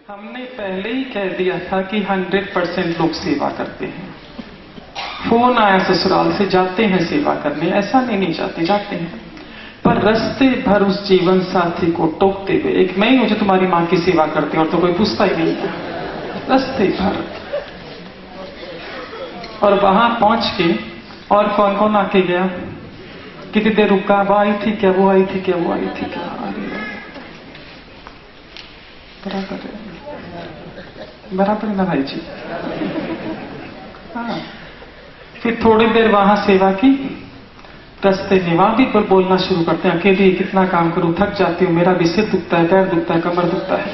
हमने पहले ही कह दिया था कि 100% लोग सेवा करते हैं। फोन आया ससुराल से, जाते हैं सेवा करने, ऐसा नहीं जाते, जाते हैं, पर रास्ते भर उस जीवन साथी को टोकते हुए, एक मैं ही हूं जो तुम्हारी मां की सेवा करती और तो कोई पूछता ही नहीं है, रास्ते भर। और वहां पहुंच के और कौन कौन आके गया, कितनी देर रुका, वो आई थी क्या, वो आई थी क्या, वो आई थी क्या, बराबर है, बराबर है ना भाई जी। हाँ, फिर थोड़ी देर वहां सेवा की, रास्ते में वहां भी पर बोलना शुरू करते हैं, अकेले कितना काम करूं, थक जाती हूं, मेरा भी सिर दुखता है, पैर दुखता है, कमर दुखता है।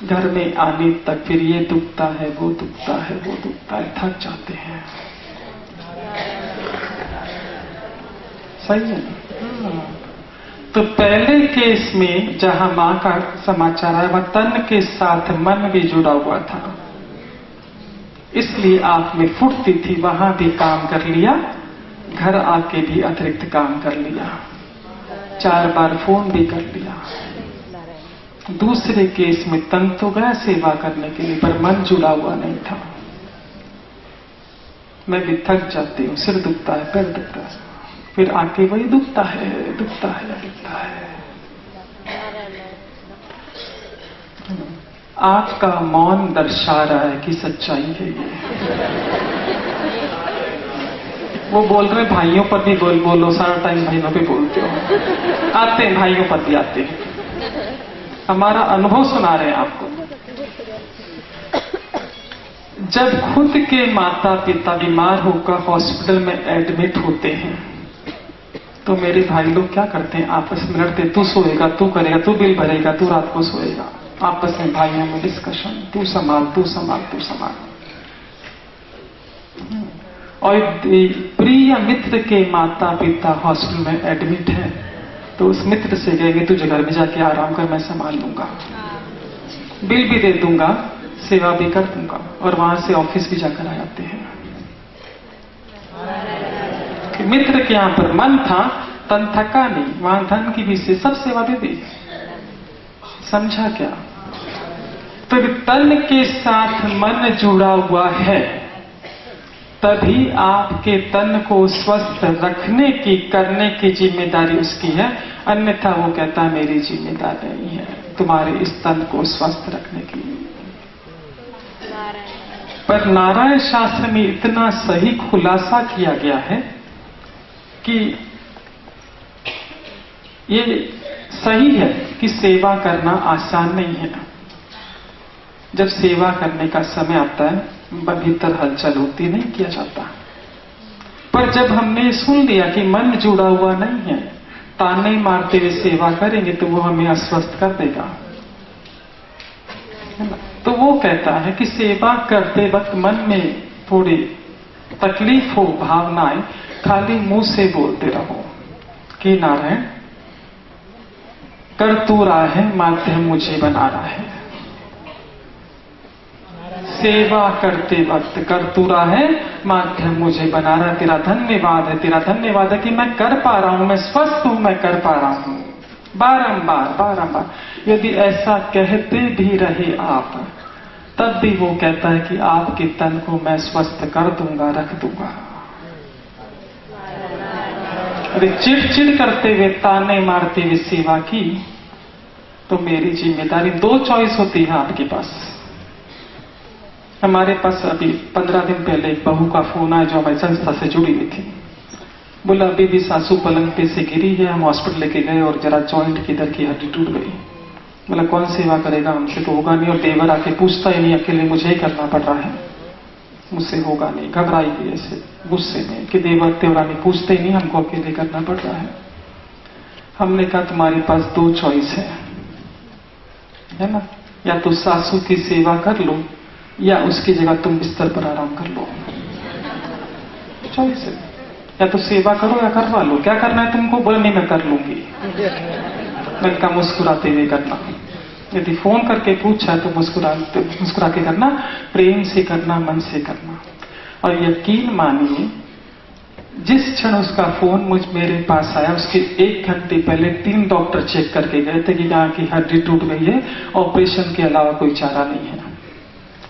घर में आने तक फिर ये दुखता है, वो दुखता है, वो दुखता है, थक जाते हैं। सही है। तो पहले केस में जहां मां का समाचार आया, वह तन के साथ मन भी जुड़ा हुआ था, इसलिए आप में फुर्ती थी, वहां भी काम कर लिया, घर आके भी अतिरिक्त काम कर लिया, 4 बार फोन भी कर लिया। दूसरे केस में तन तो गया सेवा करने के लिए, पर मन जुड़ा हुआ नहीं था। मैं भी थक जाती हूँ, सिर दुखता है, पैर दुखता है, फिर आके वही दुखता है, दुखता है, दुखता है। आपका मौन दर्शा रहा है कि सच्चाई है ये। वो बोल रहे भाइयों पर भी बोलो, सारा टाइम भाइयों पे बोलते हो, आते हैं भाइयों पर भी आते हैं, हमारा अनुभव सुना रहे हैं आपको। जब खुद के माता पिता बीमार होकर हॉस्पिटल में एडमिट होते हैं, तो मेरे भाई लोग क्या करते हैं, आपस में लड़ते, तू सोएगा, तू करेगा, तू बिल भरेगा, तू रात को सोएगा, आपस में भाइयों में डिस्कशन, तू संभाल, तू संभाल, तू संभाल। और प्रिय मित्र के माता पिता हॉस्पिटल में एडमिट है, तो उस मित्र से कहेंगे तुझे घर में जाके आराम कर, मैं संभाल लूंगा, बिल भी दे दूंगा, सेवा भी कर दूंगा, और वहां से ऑफिस भी जाकर आ जाते हैं। मित्र के यहां पर मन था, तन थका नहीं, वहां धन की भी से सब सेवा दे दी। समझा क्या? तो तन के साथ मन जुड़ा हुआ है, तभी आपके तन को स्वस्थ रखने की, करने की जिम्मेदारी उसकी है, अन्यथा वो कहता है मेरी जिम्मेदारी नहीं है तुम्हारे इस तन को स्वस्थ रखने की। पर नारायण शास्त्र में इतना सही खुलासा किया गया है कि ये सही है कि सेवा करना आसान नहीं है। जब सेवा करने का समय आता है, भीतर हलचल होती, नहीं किया जाता। पर जब हमने सुन लिया कि मन जुड़ा हुआ नहीं है, ताने मारते हुए सेवा करेंगे तो वो हमें अस्वस्थ कर देगा, है ना? तो वो कहता है कि सेवा करते वक्त मन में थोड़ी तकलीफ हो, भावनाएं, खाली मुंह से बोलते रहो कि नारायण कर तू रहा है, माध्यम मुझे बना रहा है। सेवा करते वक्त कर तू रहा है, माध्यम मुझे बना रहा है, तेरा धन्यवाद है, तेरा धन्यवाद है कि मैं कर पा रहा हूं, मैं स्वस्थ हूं, मैं कर पा रहा हूं। बारंबार बारंबार यदि ऐसा कहते भी रहे आप, तब भी वो कहता है कि आपके तन को मैं स्वस्थ कर दूंगा, रख दूंगा। अरे चिड़चिड़ करते हुए, ताने मारते हुए सेवा की तो मेरी जिम्मेदारी। 2 चॉइस होती है आपके पास। हमारे पास अभी 15 दिन पहले एक बहू का फोन आया जो हमारी संस्था से जुड़ी हुई थी। बोला अभी भी सासू पलंग पे से गिरी है, हम हॉस्पिटल लेके गए और जरा जॉइंट की इधर की हड्डी टूट गई। बोला कौन सेवा करेगा, हमसे तो होगा नहीं, और देवर आके पूछता ही नहीं, अकेले मुझे ही करना पड़ रहा है, मुझसे होगा नहीं। घबराई गई ऐसे गुस्से में कि देवर देवरानी पूछते ही नहीं, हमको अकेले करना पड़ रहा है। हमने कहा तुम्हारे पास 2 चॉइस है ना, या तो सासू की सेवा कर लो, या उसकी जगह तुम बिस्तर पर आराम कर लो। चॉइस है, या तो सेवा करो या करवा लो, क्या करना है तुमको? बोले नहीं मैं कर लूंगी। मैंने कहा मुस्कुराते हुए करना, यदि फोन करके पूछा तो मुस्कुरा के करना, प्रेम से करना, मन से करना। और यकीन मानिए जिस क्षण उसका फोन मेरे पास आया, उसके 1 घंटे पहले 3 डॉक्टर चेक करके गए थे कि यहाँ की हड्डी टूट गई है, ऑपरेशन के अलावा कोई चारा नहीं है,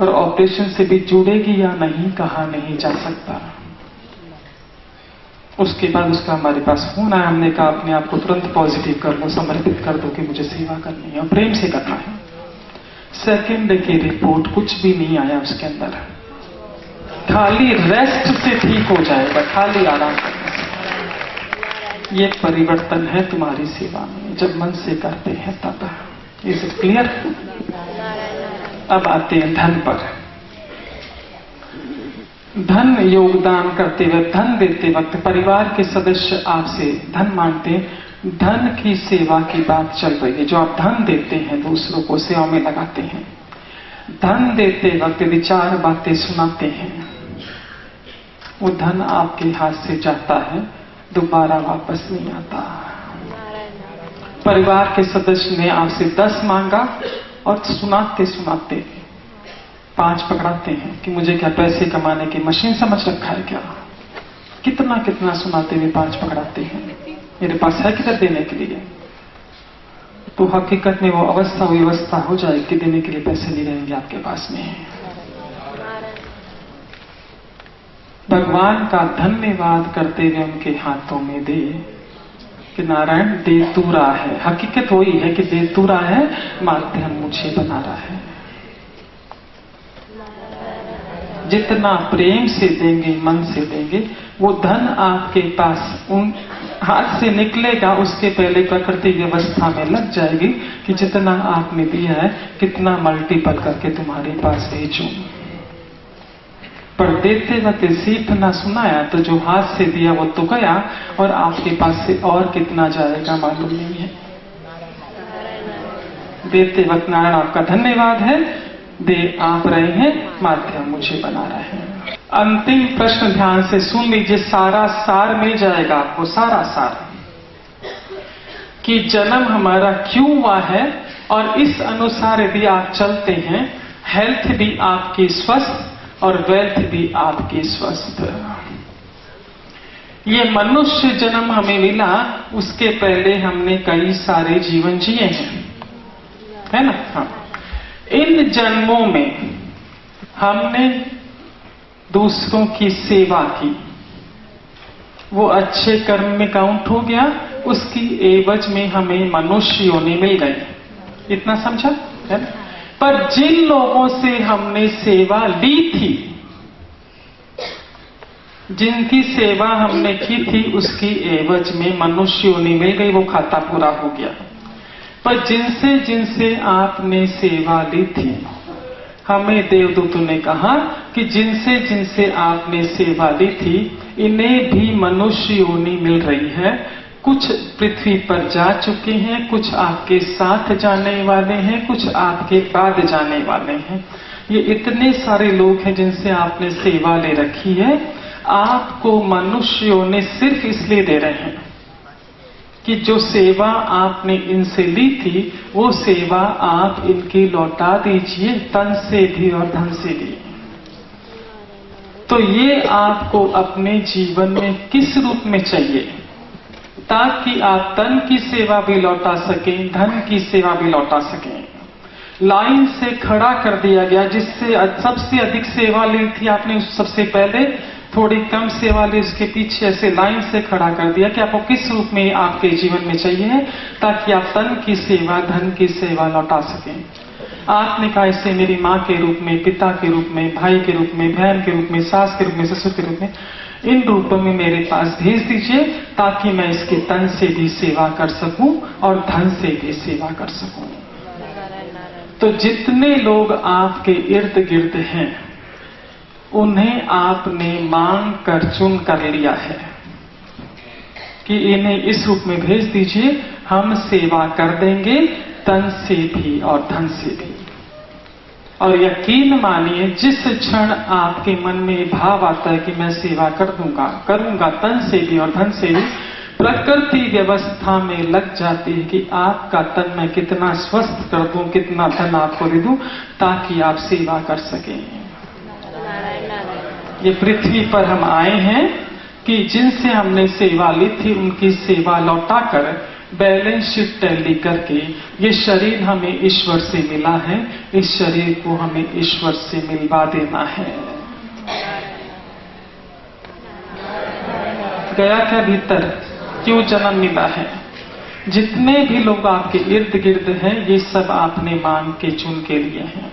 और ऑपरेशन से भी जुड़ेगी या नहीं कहा नहीं जा सकता। उसके बाद उसका हमारे पास फोन आया, हमने कहा अपने आप को तुरंत पॉजिटिव कर लो, समर्पित कर दो कि मुझे सेवा करनी है और प्रेम से करना है। सेकेंड डे की रिपोर्ट कुछ भी नहीं आया उसके अंदर, खाली रेस्ट से ठीक हो जाएगा, खाली आराम करने से। ये परिवर्तन है तुम्हारी सेवा में, जब मन से करते हैं तब। Is it clear? अब आते हैं धन पर। धन योगदान करते वक्त, धन देते वक्त परिवार के सदस्य आपसे धन मांगते, धन की सेवा की बात चल रही है। जो आप धन देते हैं दूसरों को सेवा में लगाते हैं, धन देते वक्त यदि 4 बातें सुनाते हैं, वो धन आपके हाथ से जाता है, दोबारा वापस नहीं आता। परिवार के सदस्य ने आपसे 10 मांगा और सुनाते सुनाते 5 पकड़ाते हैं कि मुझे क्या पैसे कमाने की मशीन समझ रखा है क्या? कितना कितना सुनाते हुए 5 पकड़ाते हैं, मेरे पास है किधर देने के लिए? तो हकीकत में वो अवस्था व्यवस्था हो जाए कि देने के लिए पैसे नहीं रहेंगे आपके पास में। भगवान का धन्यवाद करते हुए उनके हाथों में दे कि नारायण दे तू रहा है। हकीकत वही है कि दे तू रहा है, माध्यम मुझे बना रहा है। जितना प्रेम से देंगे, मन से देंगे, वो धन आपके पास उन हाथ से निकलेगा, उसके पहले प्रकृति व्यवस्था में लग जाएगी कि जितना आपने दिया है कितना मल्टीपल करके तुम्हारे पास भेजूं। पर देते वक्त सिर्फ ना सुनाया तो जो हाथ से दिया वो तो गया, और आपके पास से और कितना जाएगा मालूम नहीं है। देते वक्त नारायण आपका धन्यवाद है, दे आप रहे हैं, माध्यम मुझे बना रहे हैं। अंतिम प्रश्न ध्यान से सुन लीजिए, सारा सार मिल जाएगा आपको, सारा सार कि जन्म हमारा क्यों हुआ है, और इस अनुसार यदि आप चलते हैं, हेल्थ भी आपकी स्वस्थ और वेल्थ भी आपकी स्वस्थ। ये मनुष्य जन्म हमें मिला, उसके पहले हमने कई सारे जीवन जिए हैं, है ना? हाँ। इन जन्मों में हमने दूसरों की सेवा की, वो अच्छे कर्म में काउंट हो गया, उसकी एवज में हमें मनुष्य योनि मिल गई। इतना समझा है ना? पर जिन लोगों से हमने सेवा ली थी, जिनकी सेवा हमने की थी, उसकी एवज में मनुष्य योनि मिल गई, वो खाता पूरा हो गया। पर जिनसे जिनसे आपने सेवा ली थी, हमें देवदूतों ने कहा कि जिनसे जिनसे आपने सेवा ली थी, इन्हें भी मनुष्य योनि मिल रही है। कुछ पृथ्वी पर जा चुके हैं, कुछ आपके साथ जाने वाले हैं, कुछ आपके बाद जाने वाले हैं। ये इतने सारे लोग हैं जिनसे आपने सेवा ले रखी है। आपको मनुष्य योनि सिर्फ इसलिए दे रहे हैं कि जो सेवा आपने इनसे ली थी, वो सेवा आप इनकी लौटा दीजिए, तन से भी और धन से भी। तो ये आपको अपने जीवन में किस रूप में चाहिए, ताकि आप तन की सेवा भी लौटा सकें, धन की सेवा भी लौटा सकें। लाइन से खड़ा कर दिया गया, जिससे सबसे अधिक सेवा ली थी आपने, सबसे पहले थोड़ी कम सेवा ली, उसके पीछे ऐसे लाइन से खड़ा कर दिया कि आपको किस रूप में आपके जीवन में चाहिए, ताकि आप तन की सेवा, धन की सेवा लौटा सकें। आपने कहा इसे मेरी माँ के रूप में, पिता के रूप में, भाई के रूप में, बहन के रूप में, सास के रूप में, ससुर के रूप में, इन रूपों में मेरे पास भेज दीजिए, ताकि मैं इसके तन से भी सेवा कर सकूं और धन से भी सेवा कर सकूं। तो जितने लोग आपके इर्द गिर्द हैं, उन्हें आपने मांग कर चुन कर लिया है कि इन्हें इस रूप में भेज दीजिए, हम सेवा कर देंगे, तन से भी और धन से भी। और यकीन मानिए, जिस क्षण आपके मन में भाव आता है कि मैं सेवा करूंगा तन से भी और धन से भी, प्रकृति व्यवस्था में लग जाती है कि आपका तन मैं कितना स्वस्थ कर दूं, कितना धन आपको दे दूं, ताकि आप सेवा कर सकें। ये पृथ्वी पर हम आए हैं कि जिनसे हमने सेवा ली थी उनकी सेवा लौटाकर बैलेंस शीट टैली करके ये शरीर हमें ईश्वर से मिला है, इस शरीर को हमें ईश्वर से मिलवा देना है। गया क्या भीतर, क्यों जन्म मिला है? जितने भी लोग आपके इर्द गिर्द हैं ये सब आपने मांग के चुन के लिए हैं,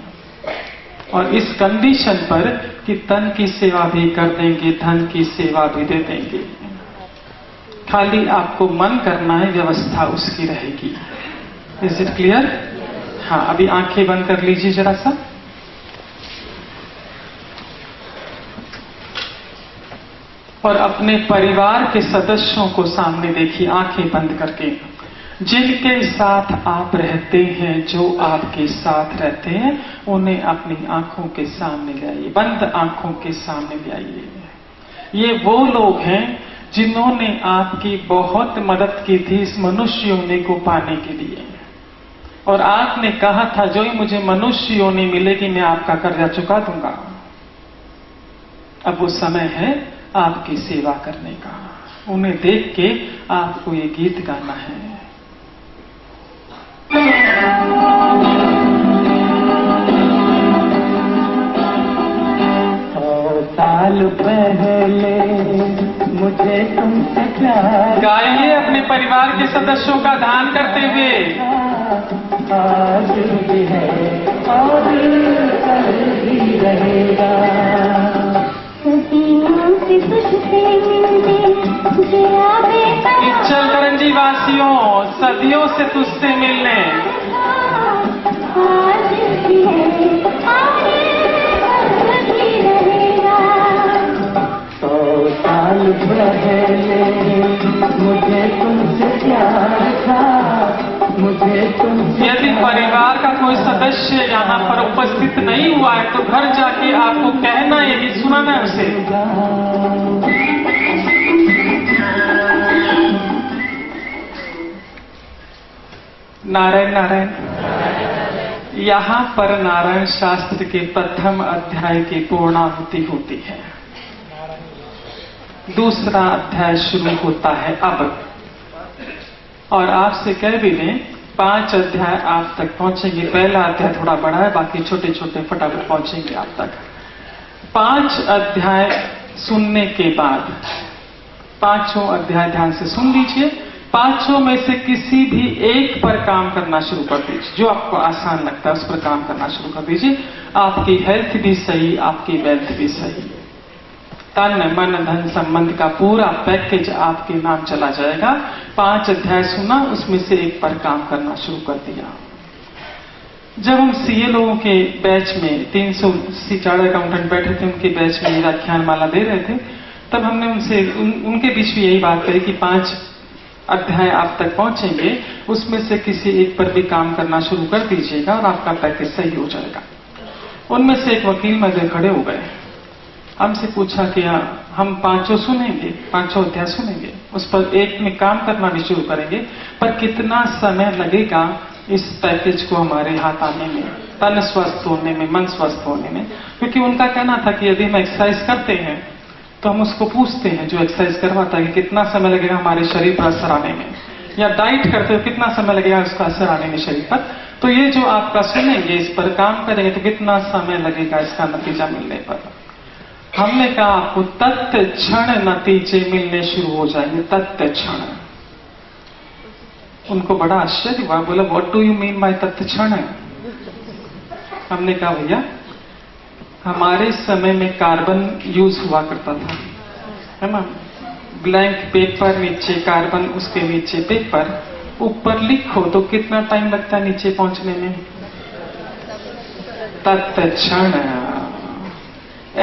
और इस कंडीशन पर कि तन की सेवा भी कर देंगे, धन की सेवा भी दे देंगे। खाली आपको मन करना है, व्यवस्था उसकी रहेगी। Is it clear? हाँ, अभी आंखें बंद कर लीजिए जरा सा। और अपने परिवार के सदस्यों को सामने देखिए आंखें बंद करके, जिनके साथ आप रहते हैं, जो आपके साथ रहते हैं, उन्हें अपनी आंखों के सामने ले आइए, बंद आंखों के सामने ले आइए। ये वो लोग हैं जिन्होंने आपकी बहुत मदद की थी इस मनुष्य योनि को पाने के लिए, और आपने कहा था जो ही मुझे मनुष्य योनि मिलेगी मैं आपका कर्जा चुका दूंगा। अब वो समय है आपकी सेवा करने का। उन्हें देख के आपको ये गीत गाना है। साल पहले मुझे तुमसे प्यार, गाइए अपने परिवार के सदस्यों का ध्यान करते हुए। आज भी है और कल भी रहेगा। इच्छल करंजी वासियों, सदियों से तुझसे मिलने। साल पहले मुझे तुमसे प्यार था, मुझे तुमसे। यदि परिवार का कोई सदस्य यहाँ पर उपस्थित नहीं हुआ है तो घर जाके आपको कहना है, यही सुनाना है उसे। नारायण नारायण। यहाँ पर नारायण शास्त्र के प्रथम अध्याय की पूर्णाहुति होती है, दूसरा अध्याय शुरू होता है अब। और आपसे कह भी दें 5 अध्याय आप तक पहुंचेंगे। पहला अध्याय थोड़ा बड़ा है, बाकी छोटे छोटे फटाफट पहुंचेंगे आप तक। 5 अध्याय सुनने के बाद, 5 अध्याय ध्यान से सुन लीजिए। 5 में से किसी भी एक पर काम करना शुरू कर दीजिए, जो आपको आसान लगता है उस पर काम करना शुरू कर दीजिए। आपकी हेल्थ भी सही, आपकी वेल्थ भी सही, तन मन धन संबंध का पूरा पैकेज आपके नाम चला जाएगा। 5 अध्याय सुना, उसमें से एक पर काम करना शुरू कर दिया। जब हम सीए लोगों के बैच में 300 चार्टर्ड अकाउंटेंट बैठे थे, उनके बैच में व्याख्यान माला दे रहे थे, तब हमने उनसे उनके बीच भी यही बात कही कि 5 अध्याय आप तक पहुंचेंगे, उसमें से किसी एक पर भी काम करना शुरू कर दीजिएगा और आपका पैकेज सही हो जाएगा। उनमें से एक वकील मजे खड़े हो गए, हमसे पूछा कि हम 5 सुनेंगे, 5 अध्याय सुनेंगे, उस पर एक में काम करना भी शुरू करेंगे, पर कितना समय लगेगा इस पैकेज को हमारे हाथ आने में, तन स्वस्थ होने में, मन स्वस्थ होने में। क्योंकि उनका कहना था कि यदि हम एक्सरसाइज करते हैं तो हम उसको पूछते हैं जो एक्सरसाइज करवाता है कि कितना समय लगेगा हमारे शरीर पर असर आने में, या डाइट करते हो कितना समय लगेगा उसका असर आने में शरीर पर। तो ये जो आपका सुनेंगे, इस पर काम करेंगे तो कितना समय लगेगा इसका नतीजा मिलने पर। हमने कहा आपको तत्क्षण नतीजे मिलने शुरू हो जाएंगे, तत्क्षण। उनको बड़ा आश्चर्य हुआ, बोला what do you mean by तत्क्षण? हमने कहा भैया हमारे समय में कार्बन यूज हुआ करता था, है ना, ब्लैंक पेपर, नीचे कार्बन, उसके नीचे पेपर, ऊपर लिखो तो कितना टाइम लगता है नीचे पहुंचने में? तत्क्षण।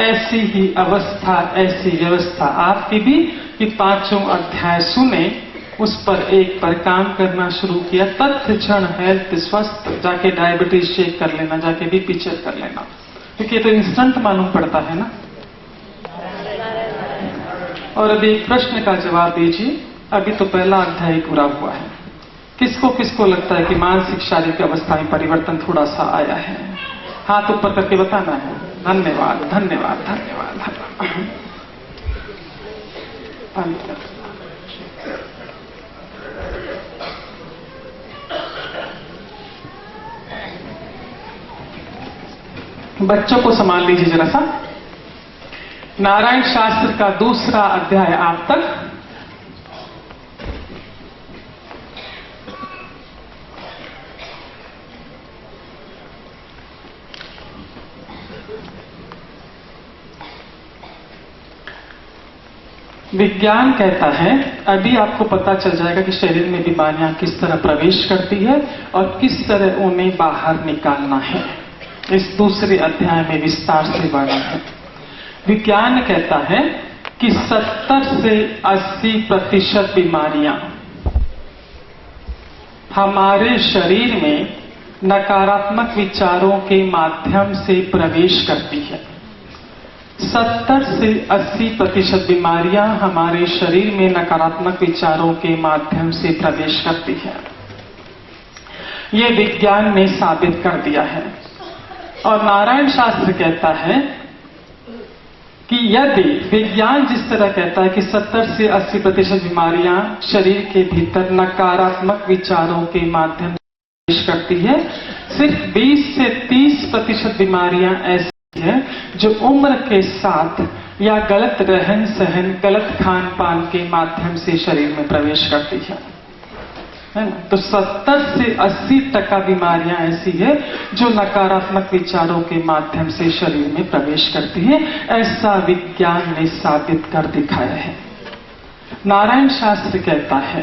ऐसी ही अवस्था, ऐसी व्यवस्था आपकी भी कि 5 अध्याय सुने, उस पर एक पर काम करना शुरू किया, तत्क्षण हेल्थ स्वस्थ, जाके डायबिटीज चेक कर लेना, जाके बीपी चेक कर लेना, क्योंकि ये तो इंस्टेंट मालूम पड़ता है ना। और अभी एक प्रश्न का जवाब दीजिए, अभी तो पहला अध्याय पूरा हुआ है। किसको किसको लगता है कि मानसिक शारीरिक अवस्था में परिवर्तन थोड़ा सा आया है? हाथ ऊपर करके बताना है। धन्यवाद धन्यवाद धन्यवाद। पानी का। बच्चों को संभाल लीजिए जरा सा। नारायण शास्त्र का दूसरा अध्याय आप तक। विज्ञान कहता है, अभी आपको पता चल जाएगा कि शरीर में बीमारियां किस तरह प्रवेश करती है और किस तरह उन्हें बाहर निकालना है। इस दूसरे अध्याय में विस्तार से वर्णन है। विज्ञान कहता है कि 70 से 80% बीमारियां हमारे शरीर में नकारात्मक विचारों के माध्यम से प्रवेश करती है। 70 से 80% बीमारियां हमारे शरीर में नकारात्मक विचारों के माध्यम से प्रवेश करती है। यह विज्ञान ने साबित कर दिया है। और नारायण शास्त्र कहता है कि यदि विज्ञान जिस तरह कहता है कि 70 से 80% बीमारियां शरीर के भीतर नकारात्मक विचारों के माध्यम से प्रवेश करती है, सिर्फ 20 से 30% बीमारियां ऐसी हैं जो उम्र के साथ या गलत रहन सहन, गलत खान पान के माध्यम से शरीर में प्रवेश करती है ना। तो 70 से 80% बीमारियां ऐसी है जो नकारात्मक विचारों के माध्यम से शरीर में प्रवेश करती है। ऐसा विज्ञान ने साबित कर दिखाया है। नारायण शास्त्र कहता है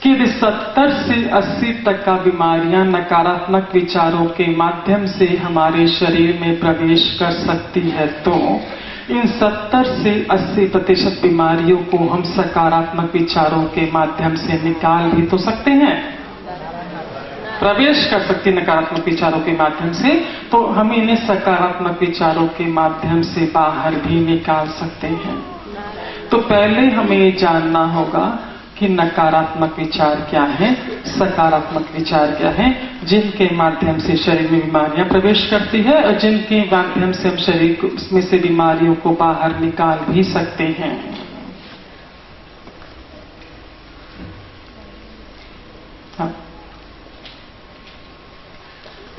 कि यदि 70 से 80% बीमारियां नकारात्मक विचारों के माध्यम से हमारे शरीर में प्रवेश कर सकती है, तो इन 70 से 80% बीमारियों को हम सकारात्मक विचारों के माध्यम से निकाल भी तो सकते हैं। प्रवेश कर सकते नकारात्मक विचारों के माध्यम से, तो हम इन्हें सकारात्मक विचारों के माध्यम से बाहर भी निकाल सकते हैं। तो पहले हमें ये जानना होगा कि नकारात्मक विचार क्या है, सकारात्मक विचार क्या है, जिनके माध्यम से शरीर में बीमारियां प्रवेश करती है और जिनके माध्यम से हम शरीर में से बीमारियों को बाहर निकाल भी सकते हैं। हाँ।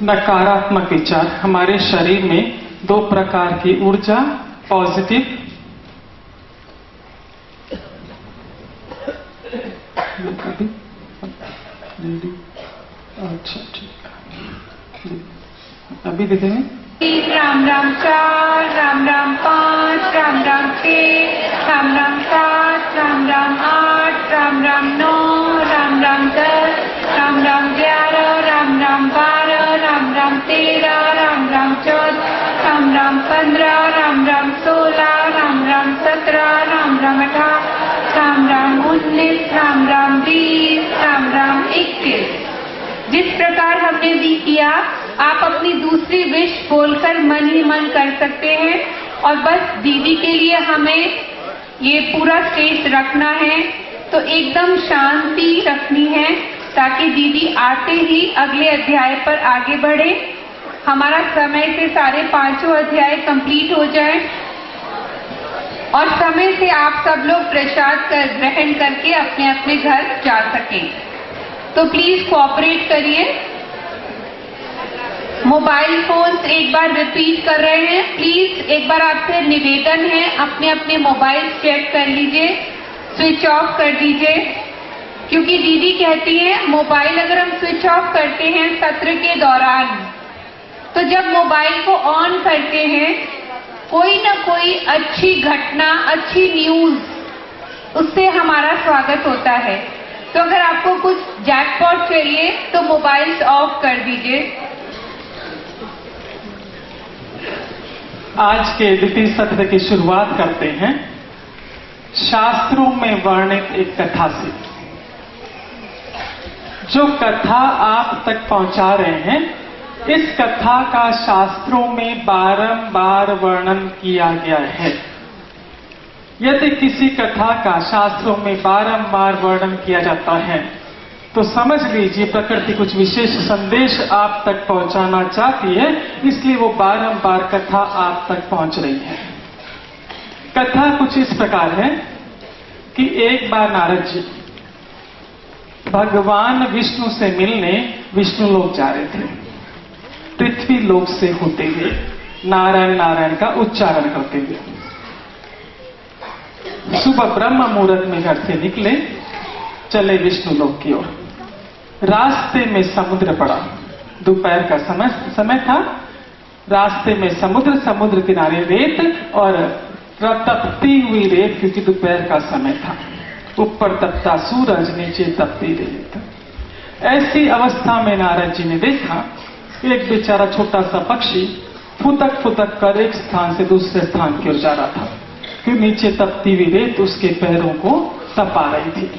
नकारात्मक विचार हमारे शरीर में 2 प्रकार की ऊर्जा, पॉजिटिव अच्छा ठीक है, अभी दे दें। राम राम 4, राम राम 5, राम राम 6, राम राम 7, राम राम 8, राम राम 9, राम राम 10, राम राम 11, राम राम 12, राम राम 13, राम राम 14, राम राम 15, राम राम 16, राम राम 17, राम राम 18, राम राम 19, राम राम 20, राम राम 21। जिस प्रकार हमने भी किया, आप अपनी दूसरी विश बोलकर मन ही मन कर सकते हैं। और बस दीदी के लिए हमें ये पूरा स्टेज रखना है, तो एकदम शांति रखनी है ताकि दीदी आते ही अगले अध्याय पर आगे बढ़े। हमारा समय से सारे 5 अध्याय कंप्लीट हो जाए और समय से आप सब लोग प्रसाद ग्रहण करके अपने अपने घर जा सकें। तो प्लीज कोऑपरेट करिए। मोबाइल फोन्स एक बार रिपीट कर रहे हैं, प्लीज एक बार आपसे निवेदन है, अपने अपने मोबाइल चेक कर लीजिए, स्विच ऑफ कर दीजिए। क्योंकि दीदी कहती है मोबाइल अगर हम स्विच ऑफ करते हैं सत्र के दौरान, तो जब मोबाइल को ऑन करते हैं कोई ना कोई अच्छी घटना, अच्छी न्यूज, उससे हमारा स्वागत होता है। तो अगर आपको कुछ जैकपॉट चाहिए तो मोबाइल्स ऑफ कर दीजिए। आज के द्वितीय सत्र की शुरुआत करते हैं शास्त्रों में वर्णित एक कथा से। जो कथा आप तक पहुंचा रहे हैं, इस कथा का शास्त्रों में बारंबार वर्णन किया गया है। यदि किसी कथा का शास्त्रों में बारंबार वर्णन किया जाता है तो समझ लीजिए प्रकृति कुछ विशेष संदेश आप तक पहुंचाना चाहती है, इसलिए वो बारंबार कथा आप तक पहुंच रही है। कथा कुछ इस प्रकार है कि एक बार नारद जी भगवान विष्णु से मिलने विष्णु लोक जा रहे थे। पृथ्वी लोक से होते हुए नारायण नारायण का उच्चारण करते हुए सुबह ब्रह्म मुहूर्त में घर से निकले, चले विष्णु लोक की ओर। रास्ते में समुद्र पड़ा, दोपहर का समय था। रास्ते में समुद्र किनारे रेत और तपती हुई रेत, क्योंकि दोपहर का समय था। ऊपर तपता सूरज, नीचे तपती रेत। ऐसी अवस्था में नारद जी ने देखा एक बेचारा छोटा सा पक्षी फुदक फुदक कर एक स्थान से दूसरे स्थान की ओर जा रहा था, कि नीचे तपती हुई रेत उसके पैरों को तपा रही थी।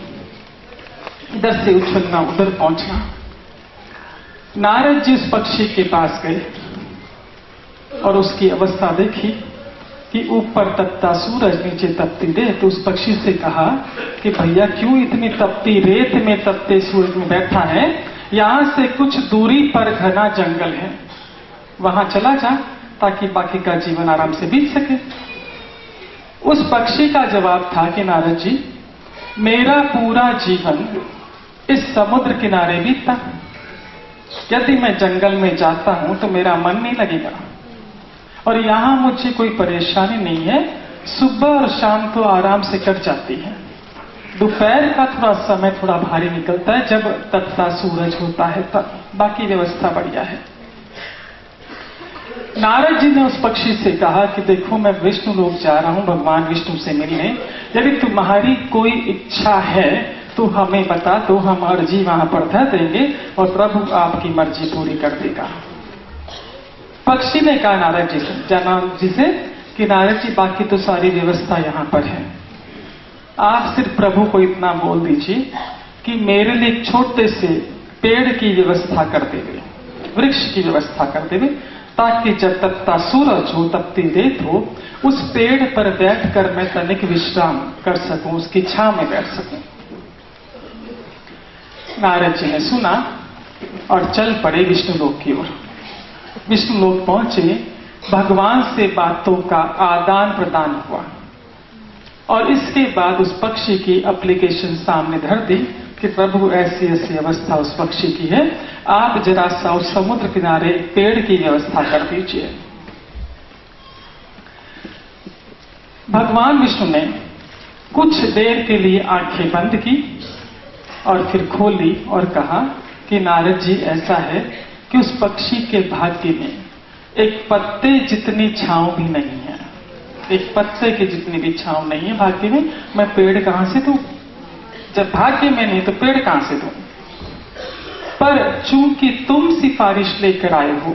इधर से उछलना, उधर पहुंचना। नारद जी उस पक्षी के पास गए और उसकी अवस्था देखी कि ऊपर तपता सूरज, नीचे तपती रेत। तो उस पक्षी से कहा कि भैया क्यों इतनी तपती रेत में तपते सूरज में बैठा है? यहां से कुछ दूरी पर घना जंगल है, वहां चला जा ताकि बाकी का जीवन आराम से बीत सके। उस पक्षी का जवाब था कि नारद जी, मेरा पूरा जीवन इस समुद्र किनारे बीतता। यदि मैं जंगल में जाता हूं तो मेरा मन नहीं लगेगा, और यहां मुझे कोई परेशानी नहीं है। सुबह और शाम तो आराम से कट जाती है। दोपहर का थोड़ा समय थोड़ा भारी निकलता है, जब तपता सूरज होता है तब। बाकी व्यवस्था बढ़िया है। नारद जी ने उस पक्षी से कहा कि देखो, मैं विष्णु लोक जा रहा हूं भगवान विष्णु से मिलने। यदि तुम्हारी कोई इच्छा है तो हमें बता दो, हम अर्जी वहां पर धर देंगे और प्रभु आपकी मर्जी पूरी कर देगा। पक्षी ने कहा नारद जी से कि नारद जी, बाकी तो सारी व्यवस्था यहां पर है, आप सिर्फ प्रभु को इतना बोल दीजिए कि मेरे लिए एक छोटे से पेड़ की व्यवस्था कर देवे, वृक्ष की व्यवस्था कर देवे, ताकि जब तपता सूरज हो, तपती रेत हो, उस पेड़ पर बैठकर मैं तनिक विश्राम कर सकूं, उसकी छांव में बैठ सकूं। नारद जी ने सुना और चल पड़े विष्णु लोक की ओर। विष्णु लोक पहुंचे, भगवान से बातों का आदान प्रदान हुआ और इसके बाद उस पक्षी की एप्लीकेशन सामने धर दी कि प्रभु ऐसी ऐसी अवस्था उस पक्षी की है, आप जरा सा उस समुद्र किनारे पेड़ की व्यवस्था कर दीजिए। भगवान विष्णु ने कुछ देर के लिए आंखें बंद की और फिर खोली और कहा कि नारद जी, ऐसा है कि उस पक्षी के भाग्य में एक पत्ते जितनी छांव भी नहीं है, एक पत्ते की जितनी भी छांव नहीं है भाग्य में। मैं पेड़ कहां से दूं? जब भाग्य में नहीं तो पेड़ कहां से दूं? पर चूंकि तुम सिफारिश लेकर आए हो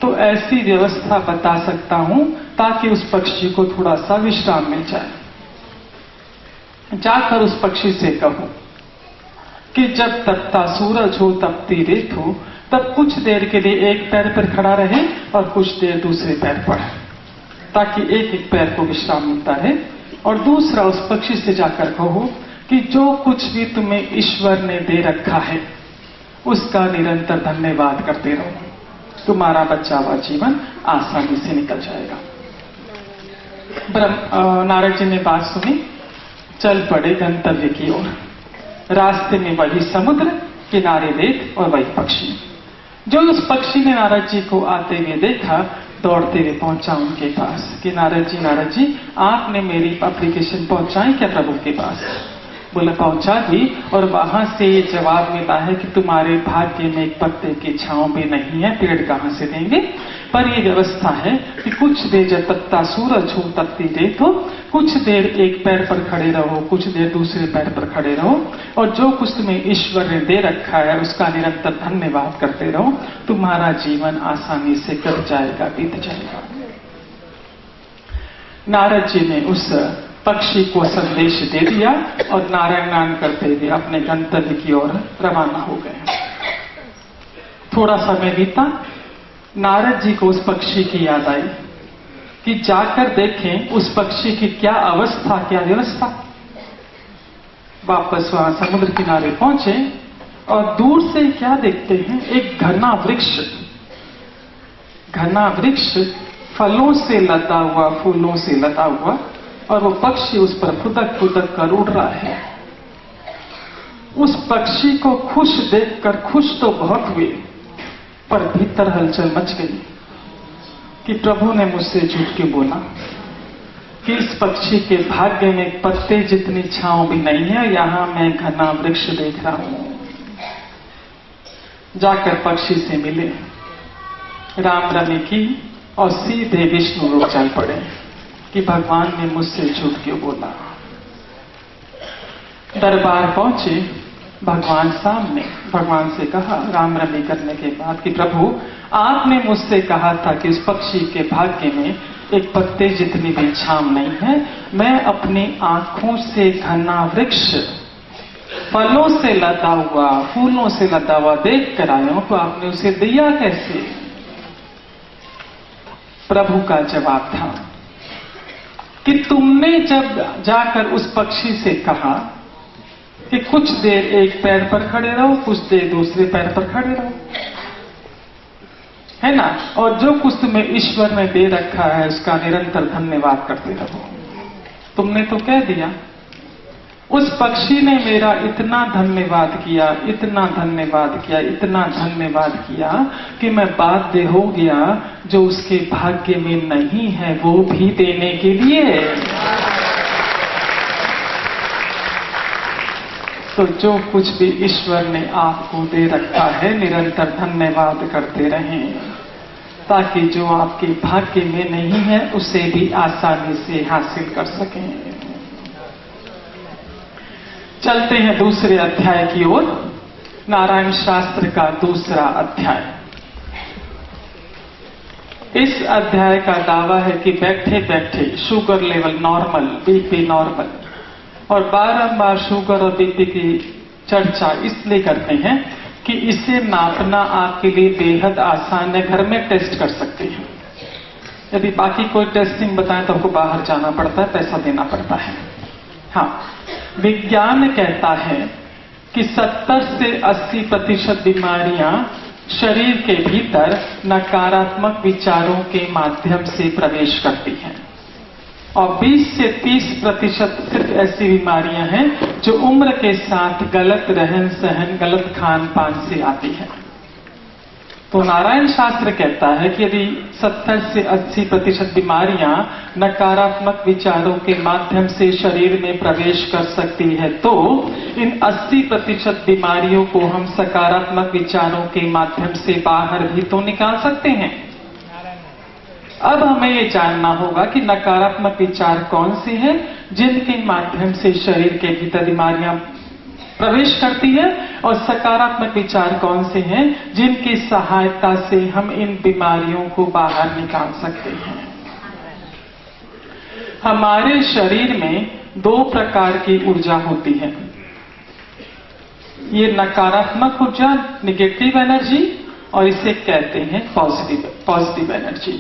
तो ऐसी व्यवस्था बता सकता हूं ताकि उस पक्षी को थोड़ा सा विश्राम मिल जाए। जाकर उस पक्षी से कहो कि जब तपता सूरज हो, तपती रेत हो, तब कुछ देर के लिए एक पैर पर खड़ा रहे और कुछ देर दूसरे पैर पर, ताकि एक एक पैर को विश्राम मिलता रहे। और दूसरा, उस पक्षी से जाकर कहो कि जो कुछ भी तुम्हें ईश्वर ने दे रखा है उसका निरंतर धन्यवाद करते रहो, तुम्हारा बचा हुआ जीवन आसानी से निकल जाएगा। नारद जी ने बात सुनी, चल पड़े गंतव्य की ओर। रास्ते में वही समुद्र, किनारे रेत और वही पक्षी। जो उस पक्षी ने नारद जी को आते हुए देखा, दौड़ते हुए पहुंचा उनके पास कि नारद जी, आपने मेरी एप्लीकेशन पहुंचाई क्या प्रभु के पास? बोले पहुंचा दी, और वहां से ये जवाब मिला है कि तुम्हारे भाग्य में एक पत्ते की छांव भी नहीं है, पेड़ कहां से देंगे? पर ये व्यवस्था है कि कुछ देर जब तपता सूरज हो, तपती रेत हो, कुछ देर एक पैर पर खड़े रहो, कुछ देर दूसरे पैर पर खड़े रहो, और जो कुछ तुम्हें ईश्वर ने दे रखा है उसका निरंतर धन्यवाद करते रहो, तुम्हारा जीवन आसानी से कट जाएगा, बीत जाएगा। नारद जी ने उस पक्षी को संदेश दे दिया और नारायण नाम करते हुए अपने गंतव्य की ओर रवाना हो गए। थोड़ा समय बीता, नारद जी को उस पक्षी की याद आई कि जाकर देखें उस पक्षी की क्या अवस्था, क्या व्यवस्था। वापस वहां समुद्र किनारे पहुंचे और दूर से क्या देखते हैं? एक घना वृक्ष फलों से लदा हुआ, फूलों से लदा हुआ, और वो पक्षी उस पर फुदक फुदक कर उड़ रहा है। उस पक्षी को खुश देखकर खुश तो बहुत हुए, पर भीतर हलचल मच गई कि प्रभु ने मुझसे झूठ क्यों बोला कि इस पक्षी के भाग्य में पत्ते जितनी छांव भी नहीं है, यहां मैं घना वृक्ष देख रहा हूं। जाकर पक्षी से मिले, राम रमी की और सीधे विष्णु लोग चल पड़े कि भगवान ने मुझसे झूठ क्यों बोला। दरबार पहुंचे, भगवान सामने, भगवान से कहा राम रमी करने के बाद कि प्रभु आपने मुझसे कहा था कि उस पक्षी के भाग्य में एक पत्ते जितनी भी छांव नहीं है, मैं अपनी आंखों से घना वृक्ष फलों से लदा हुआ, फूलों से लदा हुआ देख कर आया हूं, तो आपने उसे दिया कैसे? प्रभु का जवाब था कि तुमने जब जाकर उस पक्षी से कहा कि कुछ देर एक पैर पर खड़े रहो, कुछ देर दूसरे पैर पर खड़े रहो, है ना, और जो कुछ तुम्हें ईश्वर ने दे रखा है उसका निरंतर धन्यवाद करते रहो। तुमने तो कह दिया। उस पक्षी ने मेरा इतना धन्यवाद किया, इतना धन्यवाद किया, इतना धन्यवाद किया कि मैं बाध्य हो गया जो उसके भाग्य में नहीं है वो भी देने के लिए। तो जो कुछ भी ईश्वर ने आपको दे रखा है निरंतर धन्यवाद करते रहें, ताकि जो आपके भाग्य में नहीं है उसे भी आसानी से हासिल कर सकें। चलते हैं दूसरे अध्याय की ओर। नारायण शास्त्र का दूसरा अध्याय। इस अध्याय का दावा है कि बैठे बैठे sugar level normal, BP normal, और बारंबार शुगर और बीपी की चर्चा इसलिए करते हैं कि इसे नापना आपके लिए बेहद आसान है, घर में टेस्ट कर सकते हैं। यदि बाकी कोई टेस्टिंग बताएं तो आपको बाहर जाना पड़ता है, पैसा देना पड़ता है। हाँ, विज्ञान कहता है कि 70 से 80% बीमारियां शरीर के भीतर नकारात्मक विचारों के माध्यम से प्रवेश करती हैं, और 20 से 30% सिर्फ ऐसी बीमारियां हैं जो उम्र के साथ गलत रहन सहन, गलत खान पान से आती है। तो नारायण शास्त्र कहता है कि यदि 70 से 80% बीमारियां नकारात्मक विचारों के माध्यम से शरीर में प्रवेश कर सकती है, तो इन 80% बीमारियों को हम सकारात्मक विचारों के माध्यम से बाहर भी तो निकाल सकते हैं। अब हमें ये जानना होगा कि नकारात्मक विचार कौन से हैं जिनके माध्यम से शरीर के भीतर बीमारियां प्रवेश करती है, और सकारात्मक विचार कौन से हैं जिनकी सहायता से हम इन बीमारियों को बाहर निकाल सकते हैं। हमारे शरीर में 2 प्रकार की ऊर्जा होती है। ये नकारात्मक ऊर्जा, निगेटिव एनर्जी, और इसे कहते हैं पॉजिटिव एनर्जी।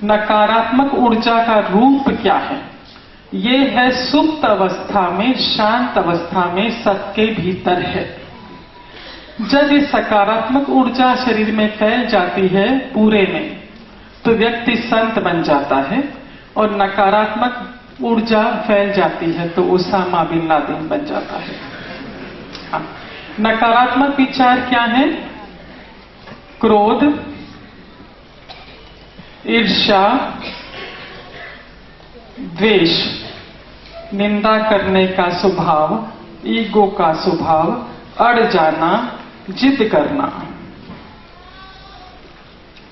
नकारात्मक ऊर्जा का रूप क्या है? ये है सुप्त अवस्था में, शांत अवस्था में, सबके भीतर है। जब ये सकारात्मक ऊर्जा शरीर में फैल जाती है पूरे में, तो व्यक्ति संत बन जाता है, और नकारात्मक ऊर्जा फैल जाती है तो उसामा बिन लादेन बन जाता है। हाँ, नकारात्मक विचार क्या है? क्रोध, ईर्ष्या, द्वेष, निंदा करने का स्वभाव, ईगो का स्वभाव, अड़ जाना, जिद करना,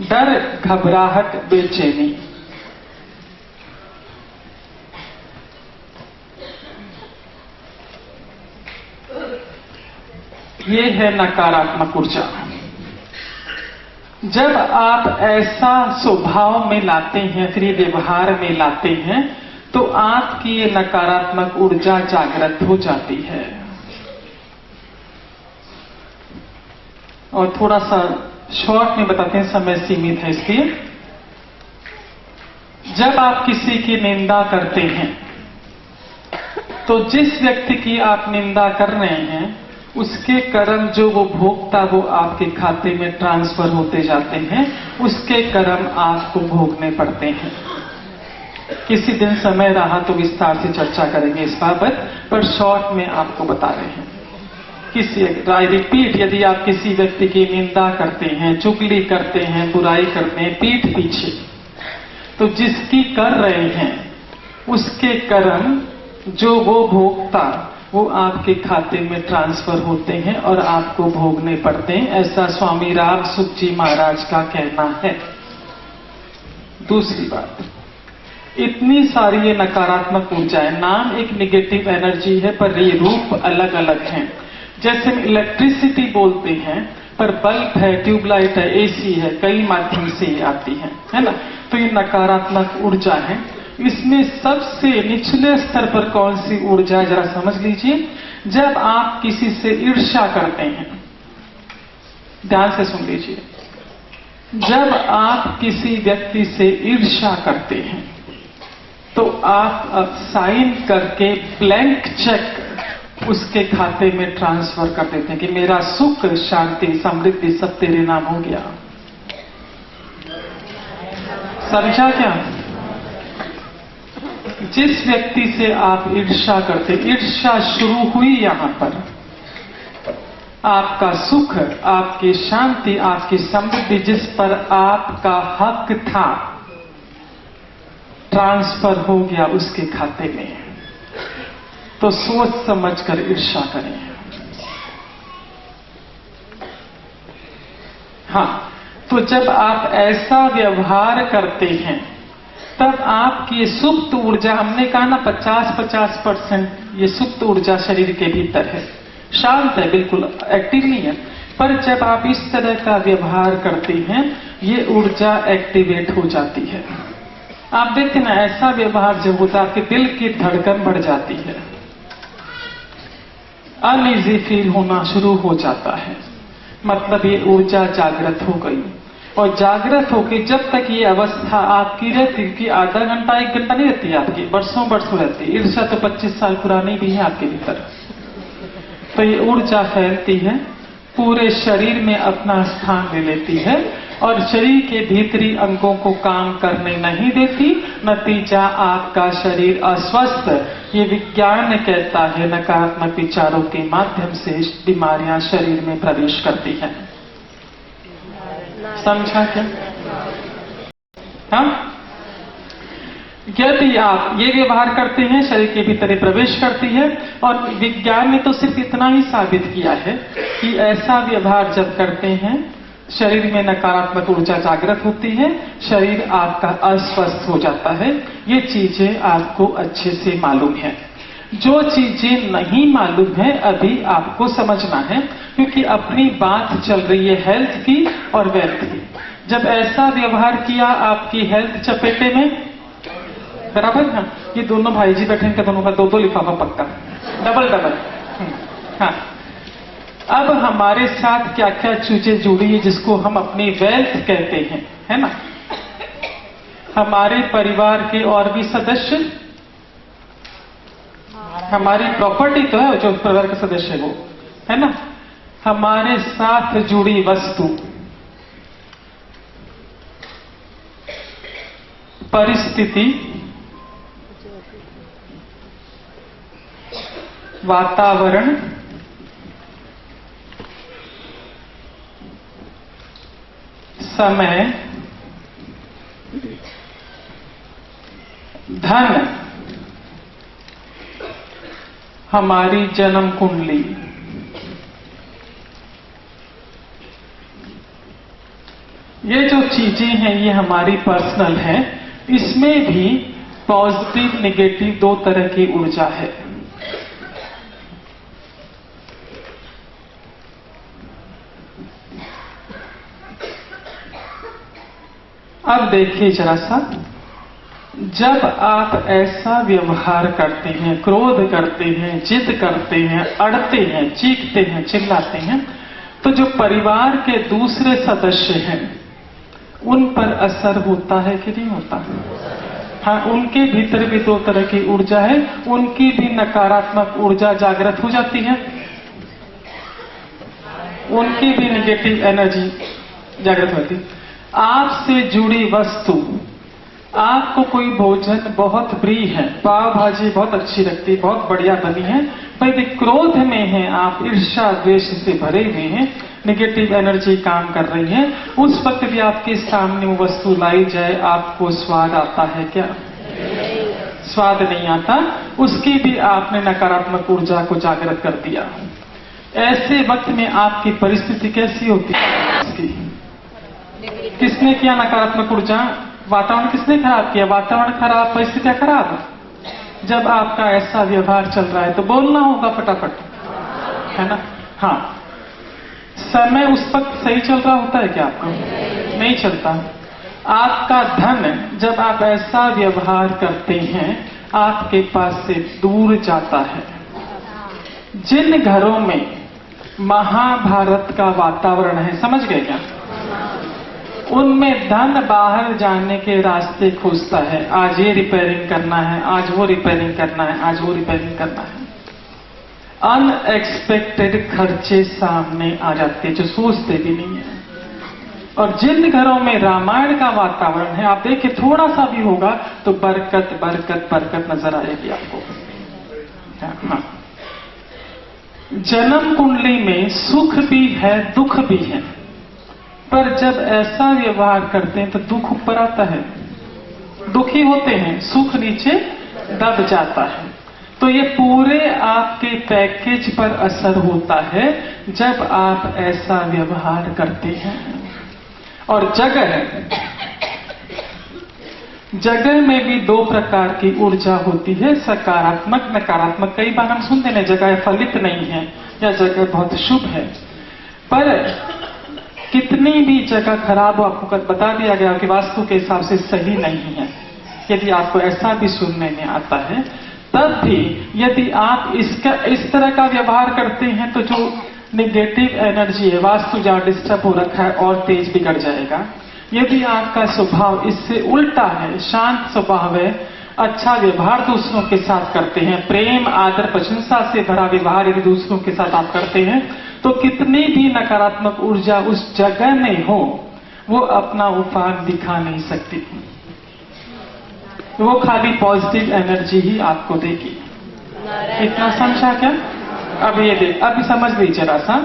डर, घबराहट, बेचैनी। ये है नकारात्मक ऊर्जा। जब आप ऐसा स्वभाव में लाते हैं, फिर व्यवहार में लाते हैं, तो आपकी ये नकारात्मक ऊर्जा जागृत हो जाती है। और थोड़ा सा शॉर्ट में बताते हैं, समय सीमित है इसलिए। जब आप किसी की निंदा करते हैं, तो जिस व्यक्ति की आप निंदा कर रहे हैं उसके कर्म जो वो भोगता वो आपके खाते में ट्रांसफर होते जाते हैं, उसके कर्म आपको भोगने पड़ते हैं। किसी दिन समय रहा तो विस्तार से चर्चा करेंगे इस बाबत, पर शॉर्ट में आपको बता रहे हैं। आई रिपीट, यदि आप किसी व्यक्ति की निंदा करते हैं, चुगली करते हैं, बुराई करते हैं पीठ पीछे, तो जिसकी कर रहे हैं उसके कर्म जो वो भोगता वो आपके खाते में ट्रांसफर होते हैं और आपको भोगने पड़ते हैं, ऐसा स्वामी राम सुख जी महाराज का कहना है। दूसरी बात, इतनी सारी ये नकारात्मक ऊर्जाएं, नाम एक निगेटिव एनर्जी है पर ये रूप अलग अलग हैं। जैसे हम इलेक्ट्रिसिटी बोलते हैं, पर बल्ब है, ट्यूबलाइट है, एसी है, कई माध्यम से ये आती है ना। तो ये नकारात्मक ऊर्जा है। इसमें सबसे निचले स्तर पर कौन सी ऊर्जा है जरा समझ लीजिए। जब आप किसी से ईर्ष्या करते हैं, ध्यान से सुन लीजिए, जब आप किसी व्यक्ति से ईर्ष्या करते हैं तो आप साइन करके ब्लैंक चेक उसके खाते में ट्रांसफर कर देते हैं कि मेरा सुख, शांति, समृद्धि सब तेरे नाम हो गया। समझा क्या? जिस व्यक्ति से आप ईर्ष्या करते, ईर्ष्या शुरू हुई यहां पर, आपका सुख, आपकी शांति, आपकी समृद्धि जिस पर आपका हक था ट्रांसफर हो गया उसके खाते में। तो सोच समझकर ईर्ष्या करें। हाँ, तो जब आप ऐसा व्यवहार करते हैं तब आपकी सुप्त ऊर्जा, हमने कहा ना 50-50% ये सुप्त ऊर्जा शरीर के भीतर है, शांत है, बिल्कुल एक्टिव नहीं है। पर जब आप इस तरह का व्यवहार करते हैं ये ऊर्जा एक्टिवेट हो जाती है। आप देखते ना, ऐसा व्यवहार जब होता है आपके दिल की धड़कन बढ़ जाती है, अनईजी फील होना शुरू हो जाता है, मतलब ये ऊर्जा जागृत हो गई। और जागृत होकर जब तक ये अवस्था आपकी रहती, कि आधा घंटा 1 घंटा नहीं रहती, आपकी वर्षों वर्षों रहती है। ईर्ष्या तो 25 साल पुरानी भी है आपके भीतर। तो ये ऊर्जा फैलती है, पूरे शरीर में अपना स्थान ले लेती है और शरीर के भीतरी अंगों को काम करने नहीं देती। नतीजा आपका शरीर अस्वस्थ, ये विज्ञान कहता है, नकारात्मक विचारों के माध्यम से बीमारियां शरीर में प्रवेश करती हैं। समझा क्या? हाँ, यदि आप ये व्यवहार करते हैं शरीर के भीतर प्रवेश करती है। और विज्ञान ने तो सिर्फ इतना ही साबित किया है कि ऐसा व्यवहार जब करते हैं शरीर में नकारात्मक ऊर्जा जागृत होती है, शरीर आपका अस्वस्थ हो जाता है। ये चीजें आपको अच्छे से मालूम है। जो चीजें नहीं मालूम है अभी आपको समझना है, क्योंकि अपनी बात चल रही है हेल्थ की और वेल्थ की। जब ऐसा व्यवहार किया आपकी हेल्थ चपेटे में, बराबर है। ये दोनों भाई जी बैठे, इनका दोनों का 2-2 लिफाफा पक्का, डबल। हाँ, अब हमारे साथ क्या क्या चीजें जुड़ी है जिसको हम अपनी वेल्थ कहते हैं, है ना। हमारे परिवार के और भी सदस्य, हमारी प्रॉपर्टी तो है, जो परिवार का सदस्य है वो, है ना। हमारे साथ जुड़ी वस्तु, परिस्थिति, वातावरण, समय, धन, हमारी जन्म कुंडली, ये जो चीजें हैं ये हमारी पर्सनल है। इसमें भी पॉजिटिव नेगेटिव 2 तरह की ऊर्जा है। अब देखिए जरा सा, जब आप ऐसा व्यवहार करते हैं, क्रोध करते हैं, जिद करते हैं, अड़ते हैं, चीखते हैं, चिल्लाते हैं, तो जो परिवार के दूसरे सदस्य हैं उन पर असर होता है कि नहीं होता? हाँ, उनके भीतर भी 2 तरह की ऊर्जा है, उनकी भी नकारात्मक ऊर्जा जागृत हो जाती है। उनकी भी नेगेटिव एनर्जी जागृत होती। आपसे जुड़ी वस्तु, आपको कोई भोजन बहुत प्रिय है, पाव भाजी बहुत अच्छी लगती है, बहुत बढ़िया बनी है, पर यदि क्रोध में है, आप ईर्ष्या द्वेष से भरे हुए हैं, नेगेटिव एनर्जी काम कर रही है, उस वक्त भी आपके सामने वो वस्तु लाई जाए, आपको स्वाद आता है क्या? स्वाद नहीं आता, उसकी भी आपने नकारात्मक ऊर्जा को जागृत कर दिया। ऐसे वक्त में आपकी परिस्थिति कैसी होती है? किसने किया नकारात्मक ऊर्जा? वातावरण किसने खराब किया? वातावरण खराब, परिस्थितियां खराब। जब आपका ऐसा व्यवहार चल रहा है तो बोलना होगा फटाफट, है ना? हाँ, समय उस वक्त सही चल रहा होता है क्या आपका? नहीं चलता। आपका धन जब आप ऐसा व्यवहार करते हैं आपके पास से दूर जाता है। जिन घरों में महाभारत का वातावरण है, समझ गए क्या? उनमें धन बाहर जाने के रास्ते खोजता है। आज ये रिपेयरिंग करना है, आज वो रिपेयरिंग करना है, आज वो रिपेयरिंग करना है। अनएक्सपेक्टेड खर्चे सामने आ जाते जो सोचते भी नहीं है। और जिन घरों में रामायण का वातावरण है, आप देखिए थोड़ा सा भी होगा तो बरकत बरकत बरकत नजर आएगी आपको। हाँ, जन्म कुंडली में सुख भी है, दुख भी है, पर जब ऐसा व्यवहार करते हैं तो दुख ऊपर आता है, दुखी होते हैं, सुख नीचे दब जाता है। तो ये पूरे आपके पैकेज पर असर होता है जब आप ऐसा व्यवहार करते हैं। और जगह में भी दो प्रकार की ऊर्जा होती है, सकारात्मक, नकारात्मक। कई बार हम सुनते हैं जगह फलित नहीं है या जगह बहुत शुभ है, पर कितनी भी जगह खराब हो, आपको बता दिया गया कि वास्तु के हिसाब से सही नहीं है। यदि आपको ऐसा भी सुनने में आता है, तब भी यदि आप इस तरह का व्यवहार करते हैं तो जो नेगेटिव एनर्जी है, वास्तु जहां डिस्टर्ब हो रखा है और तेज बिगड़ जाएगा। यदि आपका स्वभाव इससे उल्टा है, शांत स्वभाव है, अच्छा व्यवहार दूसरों के साथ करते हैं, प्रेम आदर प्रशंसा से भरा व्यवहार यदि दूसरों के साथ आप करते हैं, तो कितनी भी नकारात्मक ऊर्जा उस जगह में हो, वो अपना उफान दिखा नहीं सकती। वो खाली पॉजिटिव एनर्जी ही आपको देगी। इतना समझा क्या? अब ये देख, अभी समझ लीजिए जरा सा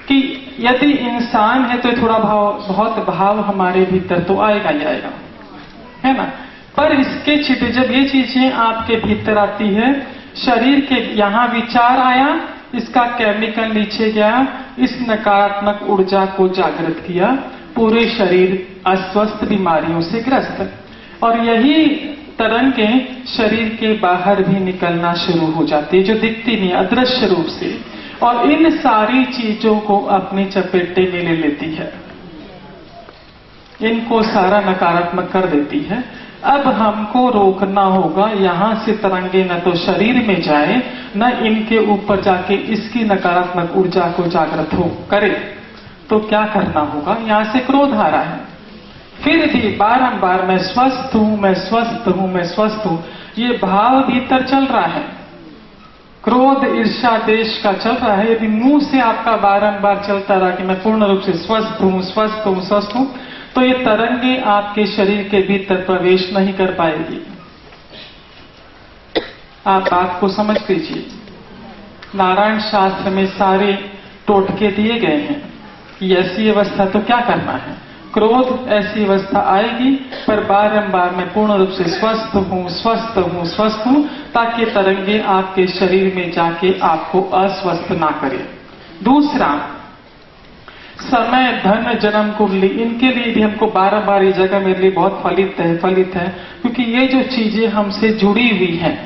कि यदि इंसान है तो थोड़ा बहुत भाव हमारे भीतर तो आएगा ही आएगा, है ना? पर इसके छिटे जब ये चीजें आपके भीतर आती है, शरीर के यहां विचार आया, इसका केमिकल नीचे गया, इस नकारात्मक ऊर्जा को जागृत किया, पूरे शरीर अस्वस्थ बीमारियों से ग्रस्त। और यही तरंगें शरीर के बाहर भी निकलना शुरू हो जाती है, जो दिखती नहीं, अदृश्य रूप से, और इन सारी चीजों को अपने चपेटे में ले लेती है, इनको सारा नकारात्मक कर देती है। अब हमको रोकना होगा, यहां से तरंगे न तो शरीर में जाए, न इनके ऊपर जाके इसकी नकारात्मक ऊर्जा को जागृत हो करे। तो क्या करना होगा? यहां से क्रोध आ रहा है, फिर भी बारंबार मैं स्वस्थ हूं, मैं स्वस्थ हूं, मैं स्वस्थ हूं, ये भाव भीतर चल रहा है। क्रोध ईर्ष्या देश का चल रहा है। यदि मुंह से आपका बारंबार चलता रहा कि मैं पूर्ण रूप से स्वस्थ हूं, स्वस्थ हूं, स्वस्थ हूं, तो ये तरंगे आपके शरीर के भीतर प्रवेश नहीं कर पाएगी। आप बात को समझ लीजिए। नारायण शास्त्र में सारे टोटके दिए गए हैं कि ऐसी अवस्था तो क्या करना है। क्रोध ऐसी अवस्था आएगी, पर बारंबार मैं पूर्ण रूप से स्वस्थ हूं, स्वस्थ हूं, स्वस्थ हूं, ताकि तरंगे आपके शरीर में जाके आपको अस्वस्थ ना करे। दूसरा, समय, धन, जन्म कुंडली, इनके लिए भी हमको बारंबार ये जगह मेरे लिए बहुत फलित है, क्योंकि ये जो चीजें हमसे जुड़ी हुई हैं,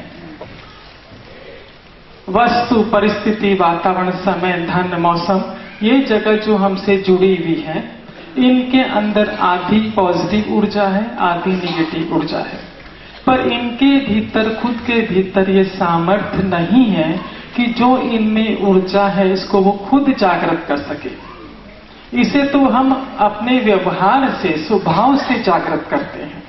वस्तु, परिस्थिति, वातावरण, समय, धन, मौसम, ये जगह जो हमसे जुड़ी हुई है, इनके अंदर आधी पॉजिटिव ऊर्जा है, आधी निगेटिव ऊर्जा है, पर इनके भीतर, खुद के भीतर ये सामर्थ्य नहीं है कि जो इनमें ऊर्जा है इसको वो खुद जागृत कर सके। इसे तो हम अपने व्यवहार से, स्वभाव से जागृत करते हैं।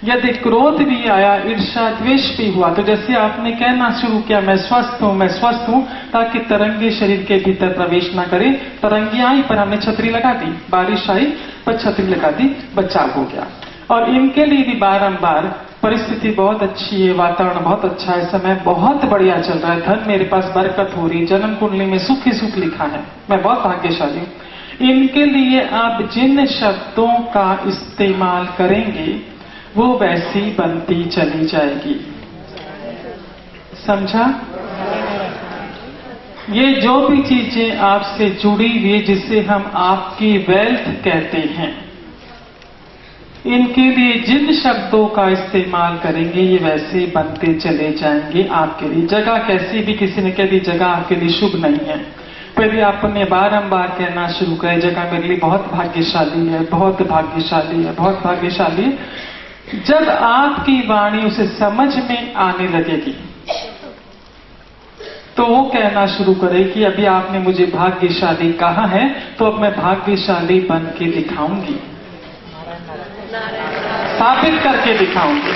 यदि क्रोध भी आया, ईर्ष्या द्वेष भी हुआ, तो जैसे आपने कहना शुरू किया मैं स्वस्थ हूं, मैं स्वस्थ हूं, ताकि तरंगे शरीर के भीतर प्रवेश ना करे। तरंगे आई पर हमने छतरी लगा दी, बारिश आई पर छतरी लगा दी, बचाव हो गया। और इनके लिए भी बारंबार परिस्थिति बहुत अच्छी है, वातावरण बहुत अच्छा है, समय बहुत बढ़िया चल रहा है, धन मेरे पास बरकत हो रही, जन्म कुंडली में सुख ही सुख लिखा है, मैं बहुत भाग्यशाली हूं। इनके लिए आप जिन शब्दों का इस्तेमाल करेंगे वो वैसी बनती चली जाएगी। समझा? ये जो भी चीजें आपसे जुड़ी हुई, जिसे हम आपकी वेल्थ कहते हैं, इनके लिए जिन शब्दों का इस्तेमाल करेंगे ये वैसे बनते चले जाएंगे आपके लिए। जगह कैसी भी, किसी ने कह दी जगह आपके लिए शुभ नहीं है, फिर आपने बारंबार कहना शुरू करें जगह मेरे लिए बहुत भाग्यशाली है, बहुत भाग्यशाली है, बहुत भाग्यशाली है। जब आपकी वाणी उसे समझ में आने लगेगी तो वो कहना शुरू करे कि अभी आपने मुझे भाग्यशाली कहा है, तो अब मैं भाग्यशाली बन के दिखाऊंगी, साबित करके दिखाऊंगी।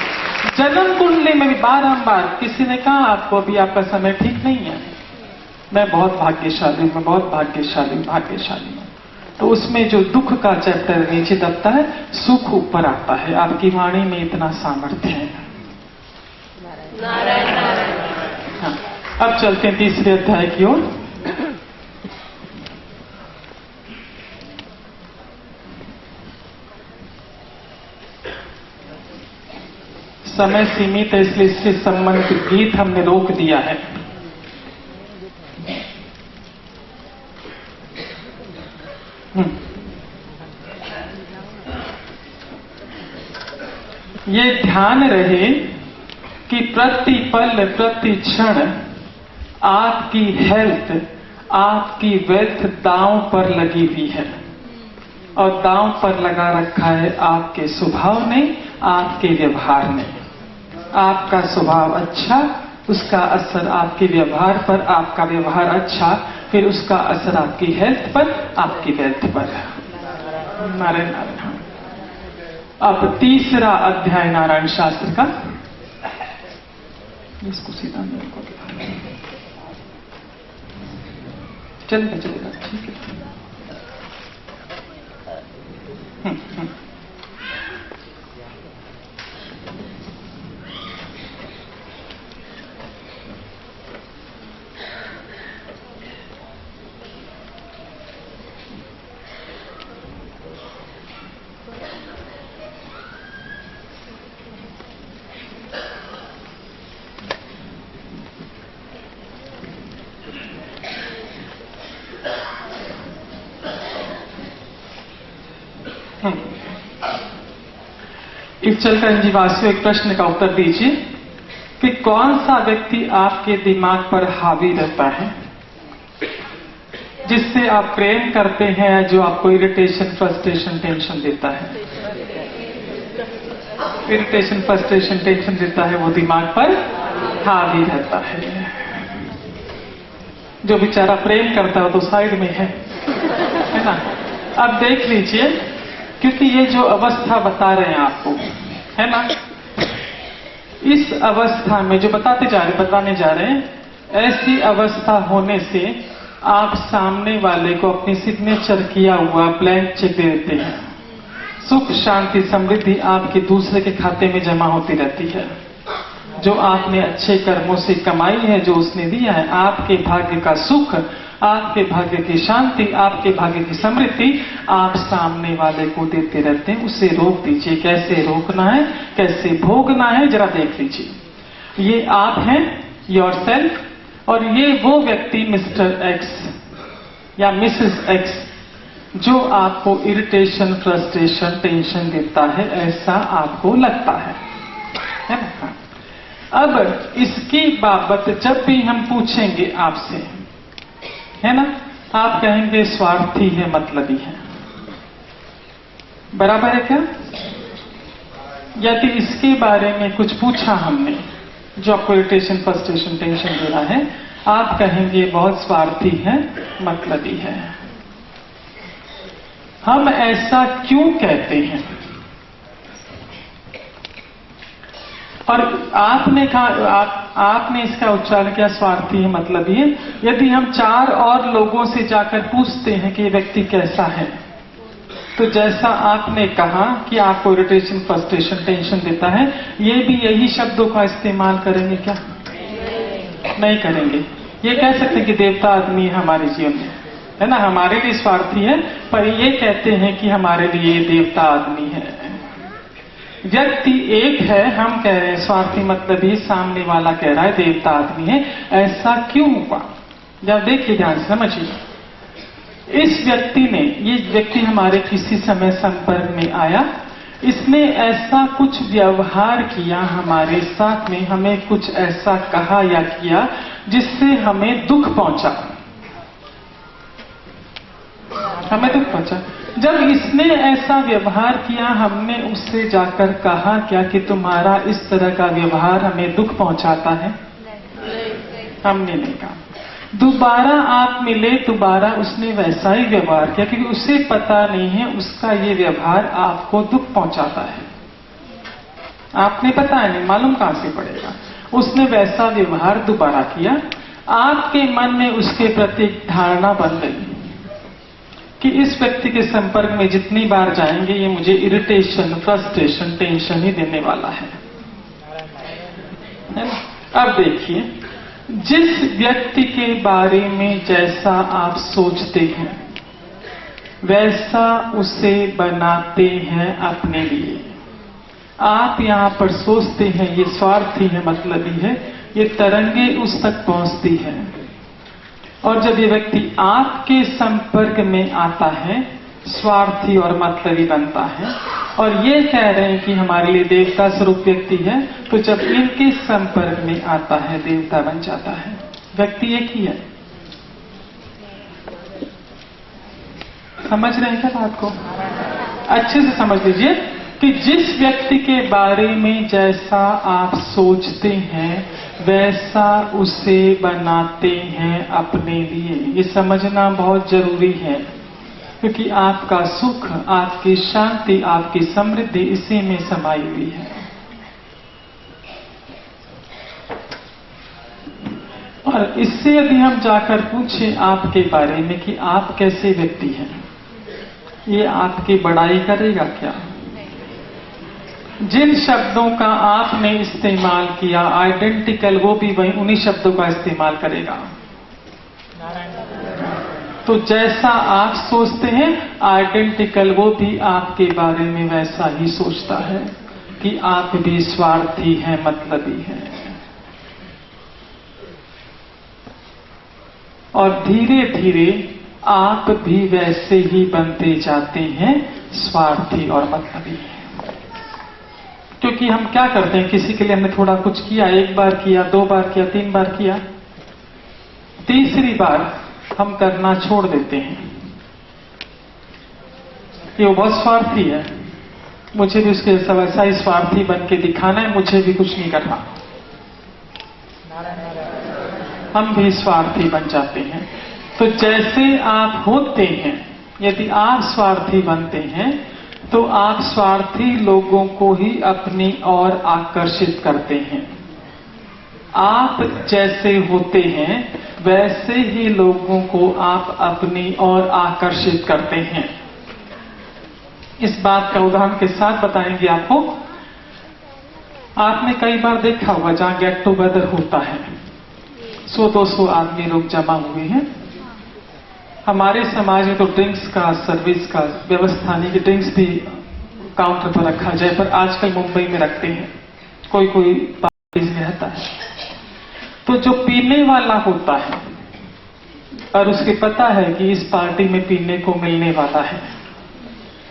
जन्म कुंडली में भी बारंबार किसी ने कहा आपको अभी आपका समय ठीक नहीं है, मैं बहुत भाग्यशाली हूं, मैं बहुत भाग्यशाली हूं, भाग्यशाली हूं, तो उसमें जो दुख का चैप्टर नीचे दबता है, सुख ऊपर आता है। आपकी वाणी में इतना सामर्थ्य है। हाँ, अब चलते हैं तीसरे अध्याय की ओर। समय सीमित है, इसलिए इससे संबंधित गीत हमने रोक दिया है। ये ध्यान रहे कि प्रति पल प्रति क्षण आपकी हेल्थ, आपकी वेल्थ दांव पर लगी हुई है, और दांव पर लगा रखा है आपके स्वभाव ने, आपके व्यवहार ने। आपका स्वभाव अच्छा, उसका असर आपके व्यवहार पर, आपका व्यवहार अच्छा, फिर उसका असर आपकी हेल्थ पर, आपकी वेल्थ पर। नारायण नारायण। अब तीसरा अध्याय नारायण शास्त्र का, इसको सीधा मेरे को चलेगा चलेगा, ठीक है। इस चलकर जीवासियों एक प्रश्न का उत्तर दीजिए कि कौन सा व्यक्ति आपके दिमाग पर हावी रहता है, जिससे आप प्रेम करते हैं, जो आपको इरिटेशन, फ्रस्ट्रेशन, टेंशन देता है। इरिटेशन, फ्रस्ट्रेशन, टेंशन देता है, वो दिमाग पर हावी रहता है। जो बेचारा प्रेम करता है तो साइड में है ना। अब देख लीजिए, क्योंकि ये जो अवस्था बता रहे हैं आपको, है ना, इस अवस्था में जो बताने जा रहे हैं, ऐसी अवस्था होने से आप सामने वाले को अपनी सिग्नेचर किया हुआ ब्लैंक चेक दे देते हैं। सुख, शांति, समृद्धि आपके दूसरे के खाते में जमा होती रहती है। जो आपने अच्छे कर्मों से कमाई है, जो उसने दिया है, आपके भाग्य का सुख, आपके भाग्य की शांति, आपके भाग्य की समृद्धि आप सामने वाले को देते रहते हैं। उसे रोक दीजिए। कैसे रोकना है, कैसे भोगना है, जरा देख लीजिए। ये आप हैं, योरसेल्फ, और ये वो व्यक्ति मिस्टर एक्स या मिसेस एक्स जो आपको इरिटेशन, फ्रस्ट्रेशन, टेंशन देता है, ऐसा आपको लगता है ना। अब इसकी बाबत जब भी हम पूछेंगे आपसे, है ना, आप कहेंगे स्वार्थी है, मतलबी है। बराबर है क्या? यदि इसके बारे में कुछ पूछा हमने, जो आपको इरिटेशन, फ्रस्ट्रेशन, टेंशन दे रहा है, आप कहेंगे बहुत स्वार्थी है, मतलबी है। हम ऐसा क्यों कहते हैं? और आपने कहा आपने इसका उच्चारण किया स्वार्थी है, मतलब ये यदि हम 4 और लोगों से जाकर पूछते हैं कि ये व्यक्ति कैसा है, तो जैसा आपने कहा कि आपको इरिटेशन, फ्रस्ट्रेशन, टेंशन देता है, ये भी यही शब्दों का इस्तेमाल करेंगे क्या? नहीं करेंगे। ये कह सकते हैं कि देवता आदमी है हमारे जीवन में, है ना, हमारे लिए स्वार्थी है, पर ये कहते हैं कि हमारे लिए देवता आदमी है। व्यक्ति एक है, हम कह रहे हैं स्वार्थी, मतलब ये सामने वाला कह रहा है देवता आदमी है। ऐसा क्यों हुआ? जब देखिए ध्यान से समझिए। इस व्यक्ति ने, ये व्यक्ति हमारे किसी समय संपर्क में आया, इसने ऐसा कुछ व्यवहार किया हमारे साथ में, हमें कुछ ऐसा कहा या किया जिससे हमें दुख पहुंचा, हमें दुख पहुंचा। जब इसने ऐसा व्यवहार किया, हमने उससे जाकर कहा क्या कि तुम्हारा इस तरह का व्यवहार हमें दुख पहुंचाता है? हमने नहीं कहा। दोबारा आप मिले, दोबारा उसने वैसा ही व्यवहार किया, क्योंकि उसे पता नहीं है उसका ये व्यवहार आपको दुख पहुंचाता है। आपने पता नहीं, मालूम कहां से पड़ेगा। उसने वैसा व्यवहार दोबारा किया, आपके मन में उसके प्रति धारणा बन गई कि इस व्यक्ति के संपर्क में जितनी बार जाएंगे ये मुझे इरिटेशन, फ्रस्ट्रेशन, टेंशन ही देने वाला है ना? अब देखिए, जिस व्यक्ति के बारे में जैसा आप सोचते हैं वैसा उसे बनाते हैं अपने लिए। आप यहां पर सोचते हैं ये स्वार्थी है, मतलबी है, ये तरंगे उस तक पहुंचती है, और जब ये व्यक्ति आपके संपर्क में आता है स्वार्थी और मतलबी बनता है, और ये कह रहे हैं कि हमारे लिए देवता स्वरूप व्यक्ति है, तो जब इनके संपर्क में आता है देवता बन जाता है। व्यक्ति एक ही है। समझ रहे हैं क्या बात को? अच्छे से समझ लीजिए कि जिस व्यक्ति के बारे में जैसा आप सोचते हैं वैसा उसे बनाते हैं अपने लिए। ये समझना बहुत जरूरी है, क्योंकि आपका सुख, आपकी शांति, आपकी समृद्धि इसी में समाई हुई है। और इससे यदि हम जाकर पूछें आपके बारे में कि आप कैसे व्यक्ति हैं, ये आपकी बड़ाई करेगा क्या? जिन शब्दों का आपने इस्तेमाल किया आइडेंटिकल, वो भी वही उन्हीं शब्दों का इस्तेमाल करेगा। तो जैसा आप सोचते हैं आइडेंटिकल वो भी आपके बारे में वैसा ही सोचता है कि आप भी स्वार्थी हैं, मतलबी हैं। और धीरे धीरे आप भी वैसे ही बनते जाते हैं, स्वार्थी और मतलबी। क्योंकि हम क्या करते हैं, किसी के लिए हमने थोड़ा कुछ किया, 1 बार किया, 2 बार किया, 3 बार किया, तीसरी बार हम करना छोड़ देते हैं कि वो बहुत स्वार्थी है, मुझे भी उसके वैसा ही स्वार्थी बन के दिखाना है, मुझे भी कुछ नहीं करना। हम भी स्वार्थी बन जाते हैं। तो जैसे आप होते हैं, यदि आप स्वार्थी बनते हैं तो आप स्वार्थी लोगों को ही अपनी ओर आकर्षित करते हैं। आप जैसे होते हैं वैसे ही लोगों को आप अपनी ओर आकर्षित करते हैं। इस बात का उदाहरण के साथ बताएंगे आपको। आपने कई बार देखा होगा जहां गेट टुगेदर होता है, 100-200 आदमी लोग जमा हुए हैं। हमारे समाज में तो ड्रिंक्स का, सर्विस का व्यवस्था नहीं कि ड्रिंक्स भी काउंटर पर रखा जाए, पर आजकल मुंबई में रखते हैं, कोई कोई पार्टीज में रहता है। तो जो पीने वाला होता है और उसके पता है कि इस पार्टी में पीने को मिलने वाला है,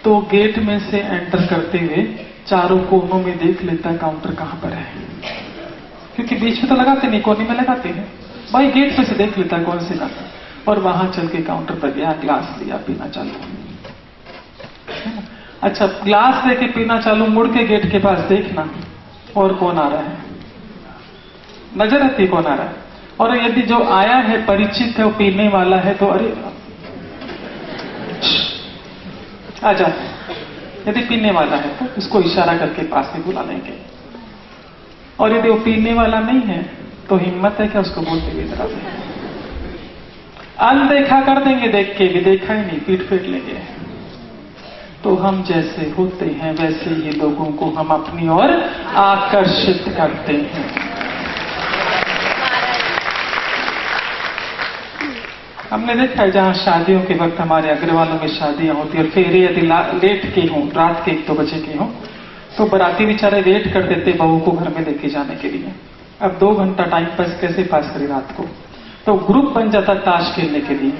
तो गेट में से एंटर करते हुए चारों कोनों में देख लेता है काउंटर कहां पर है, क्योंकि बीच में तो लगाते नहीं, कोने में लगाते हैं। भाई गेट में से देख लेता है कौन से का, और वहां चल के काउंटर पर गया, ग्लास लिया, पीना चालू। अच्छा, ग्लास लेके पीना चालू, मुड़ के गेट के पास देखना और कौन आ रहा है, नजर आती है कौन आ रहा है। और यदि जो आया है परिचित है, वो पीने वाला है, तो अरे आजा। यदि पीने वाला है तो उसको इशारा करके पास में बुला लेंगे। और यदि वो पीने वाला नहीं है तो हिम्मत है क्या उसको बोलते हुए तरह से? अनदेखा कर देंगे, देख के भी देखा ही नहीं, पीठ फेंक लेंगे। तो हम जैसे होते हैं वैसे ही लोगों को हम अपनी ओर आकर्षित करते हैं। हमने देखा है जहां शादियों के वक्त हमारे अग्रवालों में शादियां होती और फेरे यदि लेट के हों, रात के 1-2 बजे के हों, तो बराती बेचारे वेट कर देते बहू को घर में लेके जाने के लिए। अब 2 घंटा टाइम पास कैसे पास करे रात को? तो ग्रुप बन जाता ताश खेलने के लिए,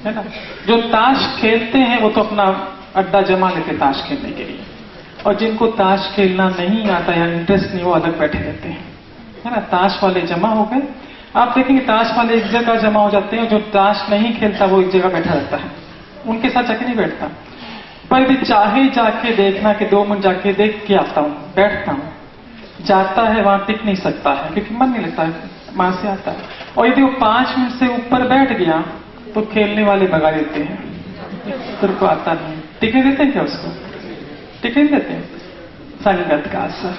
है ना। जो ताश खेलते हैं वो तो अपना अड्डा जमा लेते ताश खेलने के लिए, और जिनको ताश खेलना नहीं आता या इंटरेस्ट नहीं वो अलग बैठे रहते हैं, है ना। ताश वाले जमा हो गए, आप देखेंगे ताश वाले एक जगह जमा हो जाते हैं, जो ताश नहीं खेलता वो एक जगह बैठा रहता है, उनके साथ जाके नहीं बैठता। पर यदि चाहे जाके देखना कि 2 मिनट जाके देख के आता हूं, बैठता हूं, जाता है वहां टिक नहीं सकता है क्योंकि मन नहीं लगता है, वहां से आता है। और यदि वो 5 मिनट से ऊपर बैठ गया तो खेलने वाले भगा देते हैं, फिर को आता नहीं। टिकने देते हैं क्या उसको? टिकने देते हैं, संगत का असर।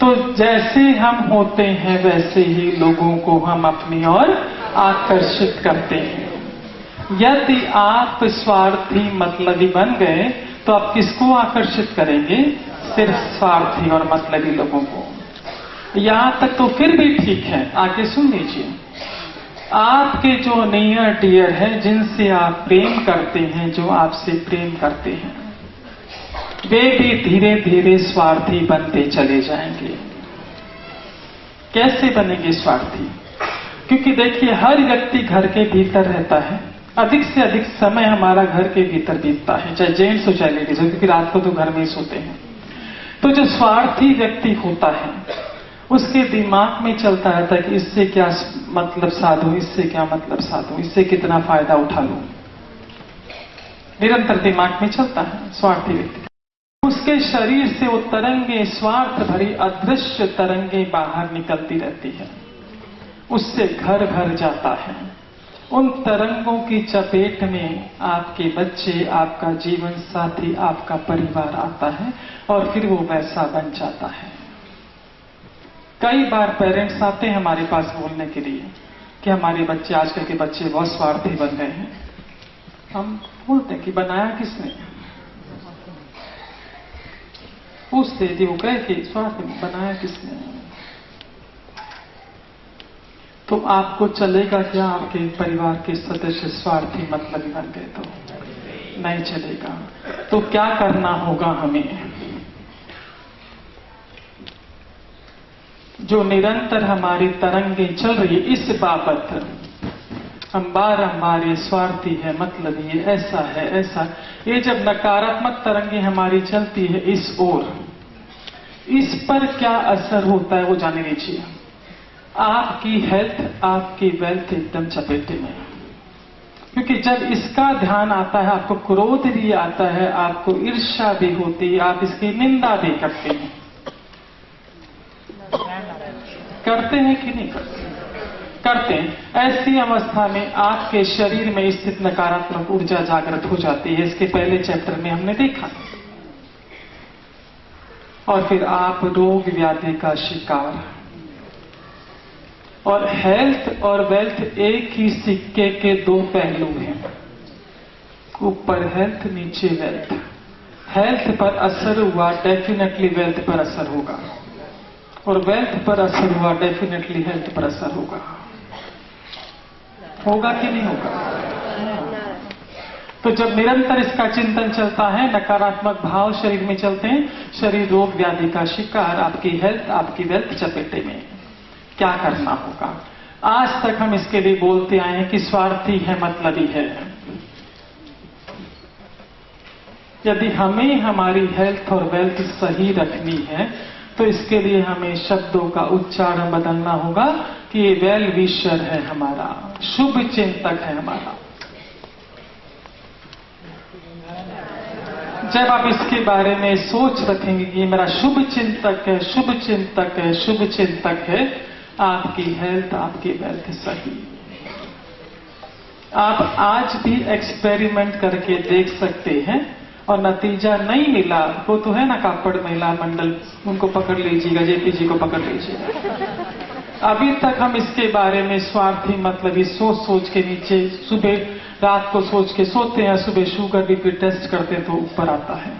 तो जैसे हम होते हैं वैसे ही लोगों को हम अपनी ओर आकर्षित करते हैं। यदि आप स्वार्थी मतलबी बन गए तो आप किसको आकर्षित करेंगे? सिर्फ स्वार्थी और मतलबी लोगों को। यहां तक तो फिर भी ठीक है, आगे सुन लीजिए। आपके जो नियर डियर हैं, जिनसे आप प्रेम करते हैं, जो आपसे प्रेम करते हैं, वे भी धीरे धीरे स्वार्थी बनते चले जाएंगे। कैसे बनेंगे स्वार्थी? क्योंकि देखिए हर व्यक्ति घर के भीतर रहता है, अधिक से अधिक समय हमारा घर के भीतर बीतता है, चाहे जेंट्स हो चाहे लेडीज हो, क्योंकि रात को तो घर में ही सोते हैं। तो जो स्वार्थी व्यक्ति होता है उसके दिमाग में चलता रहता है कि इससे क्या मतलब साधूं, इससे क्या मतलब साधूं, इससे कितना फायदा उठा लूं, निरंतर दिमाग में चलता है स्वार्थी व्यक्ति। उसके शरीर से वो तरंगे, स्वार्थ भरी अदृश्य तरंगे बाहर निकलती रहती है, उससे घर भर जाता है। उन तरंगों की चपेट में आपके बच्चे, आपका जीवन साथी, आपका परिवार आता है और फिर वो वैसा बन जाता है। कई बार पेरेंट्स आते हैं हमारे पास बोलने के लिए कि हमारे बच्चे, आजकल के बच्चे बहुत स्वार्थी बन गए हैं। हम बोलते हैं कि बनाया किसने? पूछते थे वो कहे कि स्वार्थी बनाया किसने? तो आपको चलेगा क्या आपके परिवार के सदस्य स्वार्थी मतलबी बन गए? तो नहीं चलेगा। तो क्या करना होगा हमें? जो निरंतर हमारी तरंगे चल रही है इस बाबत, हम बारंबार ये स्वार्थी है, मतलब ये ऐसा है, ऐसा, ये जब नकारात्मक तरंगे हमारी चलती है इस ओर, इस पर क्या असर होता है वो जान लीजिए। आपकी हेल्थ, आपकी वेल्थ एकदम चपेटे में, क्योंकि जब इसका ध्यान आता है आपको क्रोध भी आता है, आपको ईर्ष्या भी होती है, आप इसकी निंदा भी करते हैं। करते हैं कि नहीं करते? करते हैं। ऐसी अवस्था में आपके शरीर में स्थित नकारात्मक ऊर्जा जागृत हो जाती है। इसके पहले चैप्टर में हमने देखा। और फिर आप रोग व्याधि का शिकार। और हेल्थ और वेल्थ एक ही सिक्के के 2 पहलू हैं, ऊपर हेल्थ, नीचे वेल्थ। हेल्थ पर असर हुआ डेफिनेटली वेल्थ पर असर होगा, और वेल्थ पर असर हुआ डेफिनेटली हेल्थ पर असर होगा। होगा कि नहीं होगा? तो जब निरंतर इसका चिंतन चलता है, नकारात्मक भाव शरीर में चलते हैं, शरीर रोग व्याधि का शिकार, आपकी हेल्थ, आपकी वेल्थ चपेटे में। क्या करना होगा? आज तक हम इसके लिए बोलते आए हैं कि स्वार्थी है, मतलबी है। यदि हमें हमारी हेल्थ और वेल्थ सही रखनी है तो इसके लिए हमें शब्दों का उच्चारण बदलना होगा कि ये वेल विशर है हमारा, शुभ चिंतक है हमारा। जब आप इसके बारे में सोच रखेंगे कि मेरा शुभ चिंतक है, शुभ चिंतक है, शुभ चिंतक है, आपकी हेल्थ, आपकी वेल्थ सही। आप आज भी एक्सपेरिमेंट करके देख सकते हैं। और नतीजा नहीं मिला, वो तो है ना कापड़ महिला मंडल, उनको पकड़ लीजिएगा, जेपी जी को पकड़ लीजिएगा। अभी तक हम इसके बारे में स्वार्थी मतलब सोच सोच के नीचे, सुबह रात को सोच के सोते हैं, सुबह शुगर बीपी टेस्ट करते हैं तो ऊपर आता है।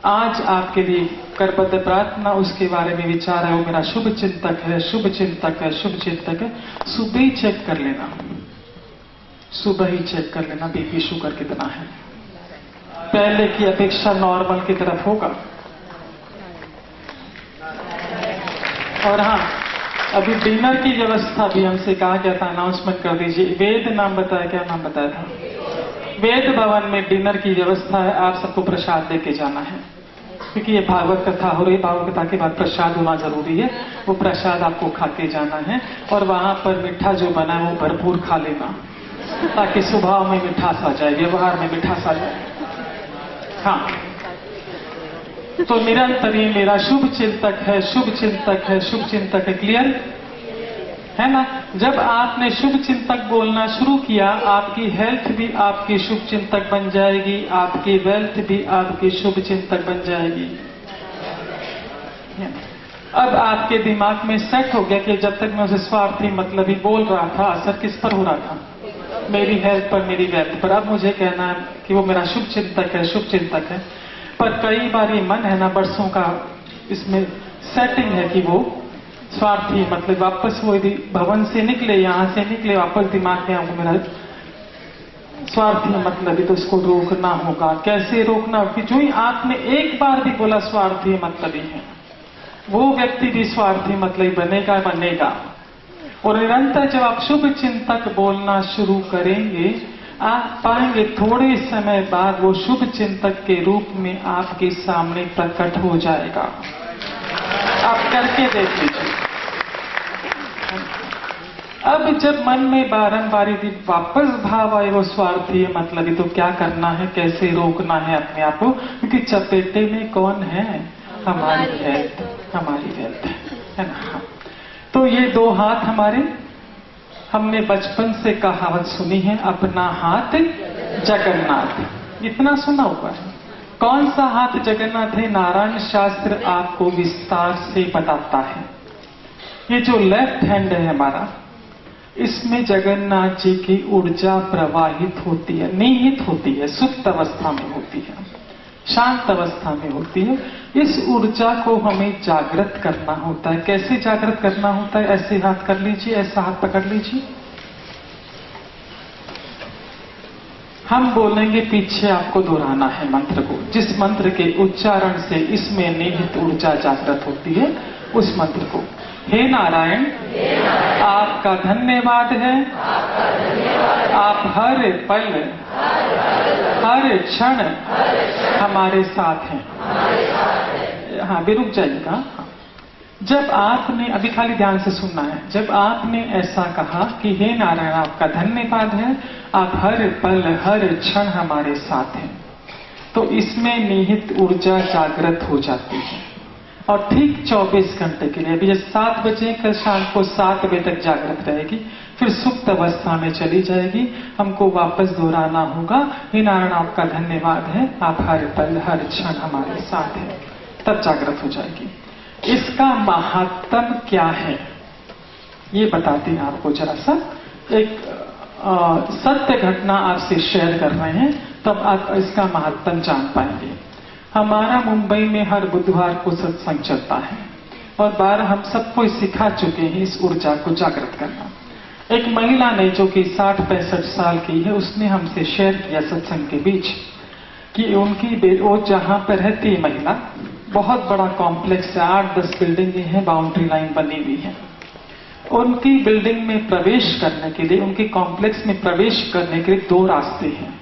आज आपके लिए करबद्ध प्रार्थना, उसके बारे में विचार है, वो मेरा शुभ चिंतक है, शुभ चिंतक है, शुभ चिंतक है। सुबह ही चेक कर लेना, सुबह ही चेक कर लेना बीपी शुगर कितना है, पहले की अपेक्षा नॉर्मल की तरफ होगा। और हाँ, अभी डिनर की व्यवस्था भी हमसे कहा गया था, अनाउंसमेंट कर दीजिए। वेद नाम बताया, क्या नाम बताया था? वेद भवन में डिनर की व्यवस्था है, आप सबको प्रसाद लेके जाना है, क्योंकि ये भागवत कथा हो रही है, भागवत कथा के बाद प्रसाद होना जरूरी है। वो प्रसाद आपको खा के जाना है, और वहां पर मीठा जो बना है वो भरपूर खा लेना, ताकि स्वभाव में मिठास आ जाए, व्यवहार में मिठास आ जाए। हाँ, तो निरंतर ये मेरा शुभ चिंतक है, शुभ चिंतक है, शुभ चिंतक है। क्लियर है ना? जब आपने शुभ चिंतक बोलना शुरू किया, आपकी हेल्थ भी आपकी शुभ चिंतक बन जाएगी, आपकी वेल्थ भी आपकी शुभ चिंतक बन जाएगी। अब आपके दिमाग में सेट हो गया कि जब तक मैं उसे स्वार्थी मतलब ही बोल रहा था, असर किस पर हो रहा था? मेरी हेल्थ पर, मेरी वेल्थ पर। अब मुझे कहना है कि वो मेरा शुभ चिंतक है, शुभ चिंतक है। पर कई बार ये मन है ना, बरसों का इसमें सेटिंग है कि वो स्वार्थी मतलब वापस वो यदि भवन से निकले, यहां से निकले, वापस दिमाग में आपको मेरा स्वार्थी मतलब, तो इसको रोकना होगा। कैसे रोकना होगा? कि जो ही आपने एक बार भी बोला स्वार्थी मतलब ही है, वो व्यक्ति भी स्वार्थी मतलब बनेगा। और निरंतर जब आप शुभ चिंतक बोलना शुरू करेंगे, आप पाएंगे थोड़े समय बाद वो शुभ चिंतक के रूप में आपके सामने प्रकट हो जाएगा। आप करके देख लीजिए। अब जब मन में बारंबार यदि वापस भाव आए वो स्वार्थी है मतलब ही, तो क्या करना है, कैसे रोकना है अपने आप को? क्योंकि चपेटे में कौन है? हमारी हेल्थ, हमारी हेल्थ है ना। तो ये दो हाथ हमारे, हमने बचपन से कहावत सुनी है, अपना हाथ जगन्नाथ, इतना सुना हुआ है। कौन सा हाथ जगन्नाथ है? नारायण शास्त्र आपको विस्तार से बताता है। ये जो लेफ्ट हैंड है हमारा, इसमें जगन्नाथ जी की ऊर्जा प्रवाहित होती है, निहित होती है, सुप्त अवस्था में होती है, शांत अवस्था में होती है। इस ऊर्जा को हमें जागृत करना होता है। कैसे जागृत करना होता है? ऐसे हाथ कर लीजिए, ऐसा हाथ पकड़ लीजिए। हम बोलेंगे, पीछे आपको दोहराना है मंत्र को, जिस मंत्र के उच्चारण से इसमें निहित ऊर्जा जागृत होती है, उस मंत्र को। हे नारायण, आपका धन्यवाद है, आप हर पल, हर क्षण हमारे साथ हैं। हाँ, भी रुक जाइएगा। जब आपने, अभी खाली ध्यान से सुनना है, जब आपने ऐसा कहा कि हे नारायण आपका धन्यवाद है, आप हर पल हर क्षण हमारे साथ हैं, तो इसमें निहित ऊर्जा जागृत हो जाती है। और ठीक 24 घंटे के लिए, अभी जैसे 7 बजे, कल शाम को 7 बजे तक जागृत रहेगी, फिर सुप्त अवस्था में चली जाएगी। हमको वापस दोहराना होगा, हे नारायण आपका धन्यवाद है, आप हर पल हर क्षण हमारे साथ हैं, तब जागृत हो जाएगी। इसका महात्म क्या है ये बताते हैं आपको। जरा सा एक सत्य घटना आपसे शेयर कर रहे हैं, तब आप इसका महात्म जान पाएंगे। हमारा मुंबई में हर बुधवार को सत्संग चलता है, और बार हम सबको सिखा चुके हैं इस ऊर्जा को जागृत करना। एक महिला ने, जो कि 60-65 साल की है, उसने हमसे शेयर किया सत्संग के बीच कि उनकी, वो जहां पर रहती है महिला, बहुत बड़ा कॉम्प्लेक्स है, 8-10 बिल्डिंगें हैं, बाउंड्री लाइन बनी हुई है। उनकी बिल्डिंग में प्रवेश करने के लिए, उनके कॉम्प्लेक्स में प्रवेश करने के लिए 2 रास्ते हैं।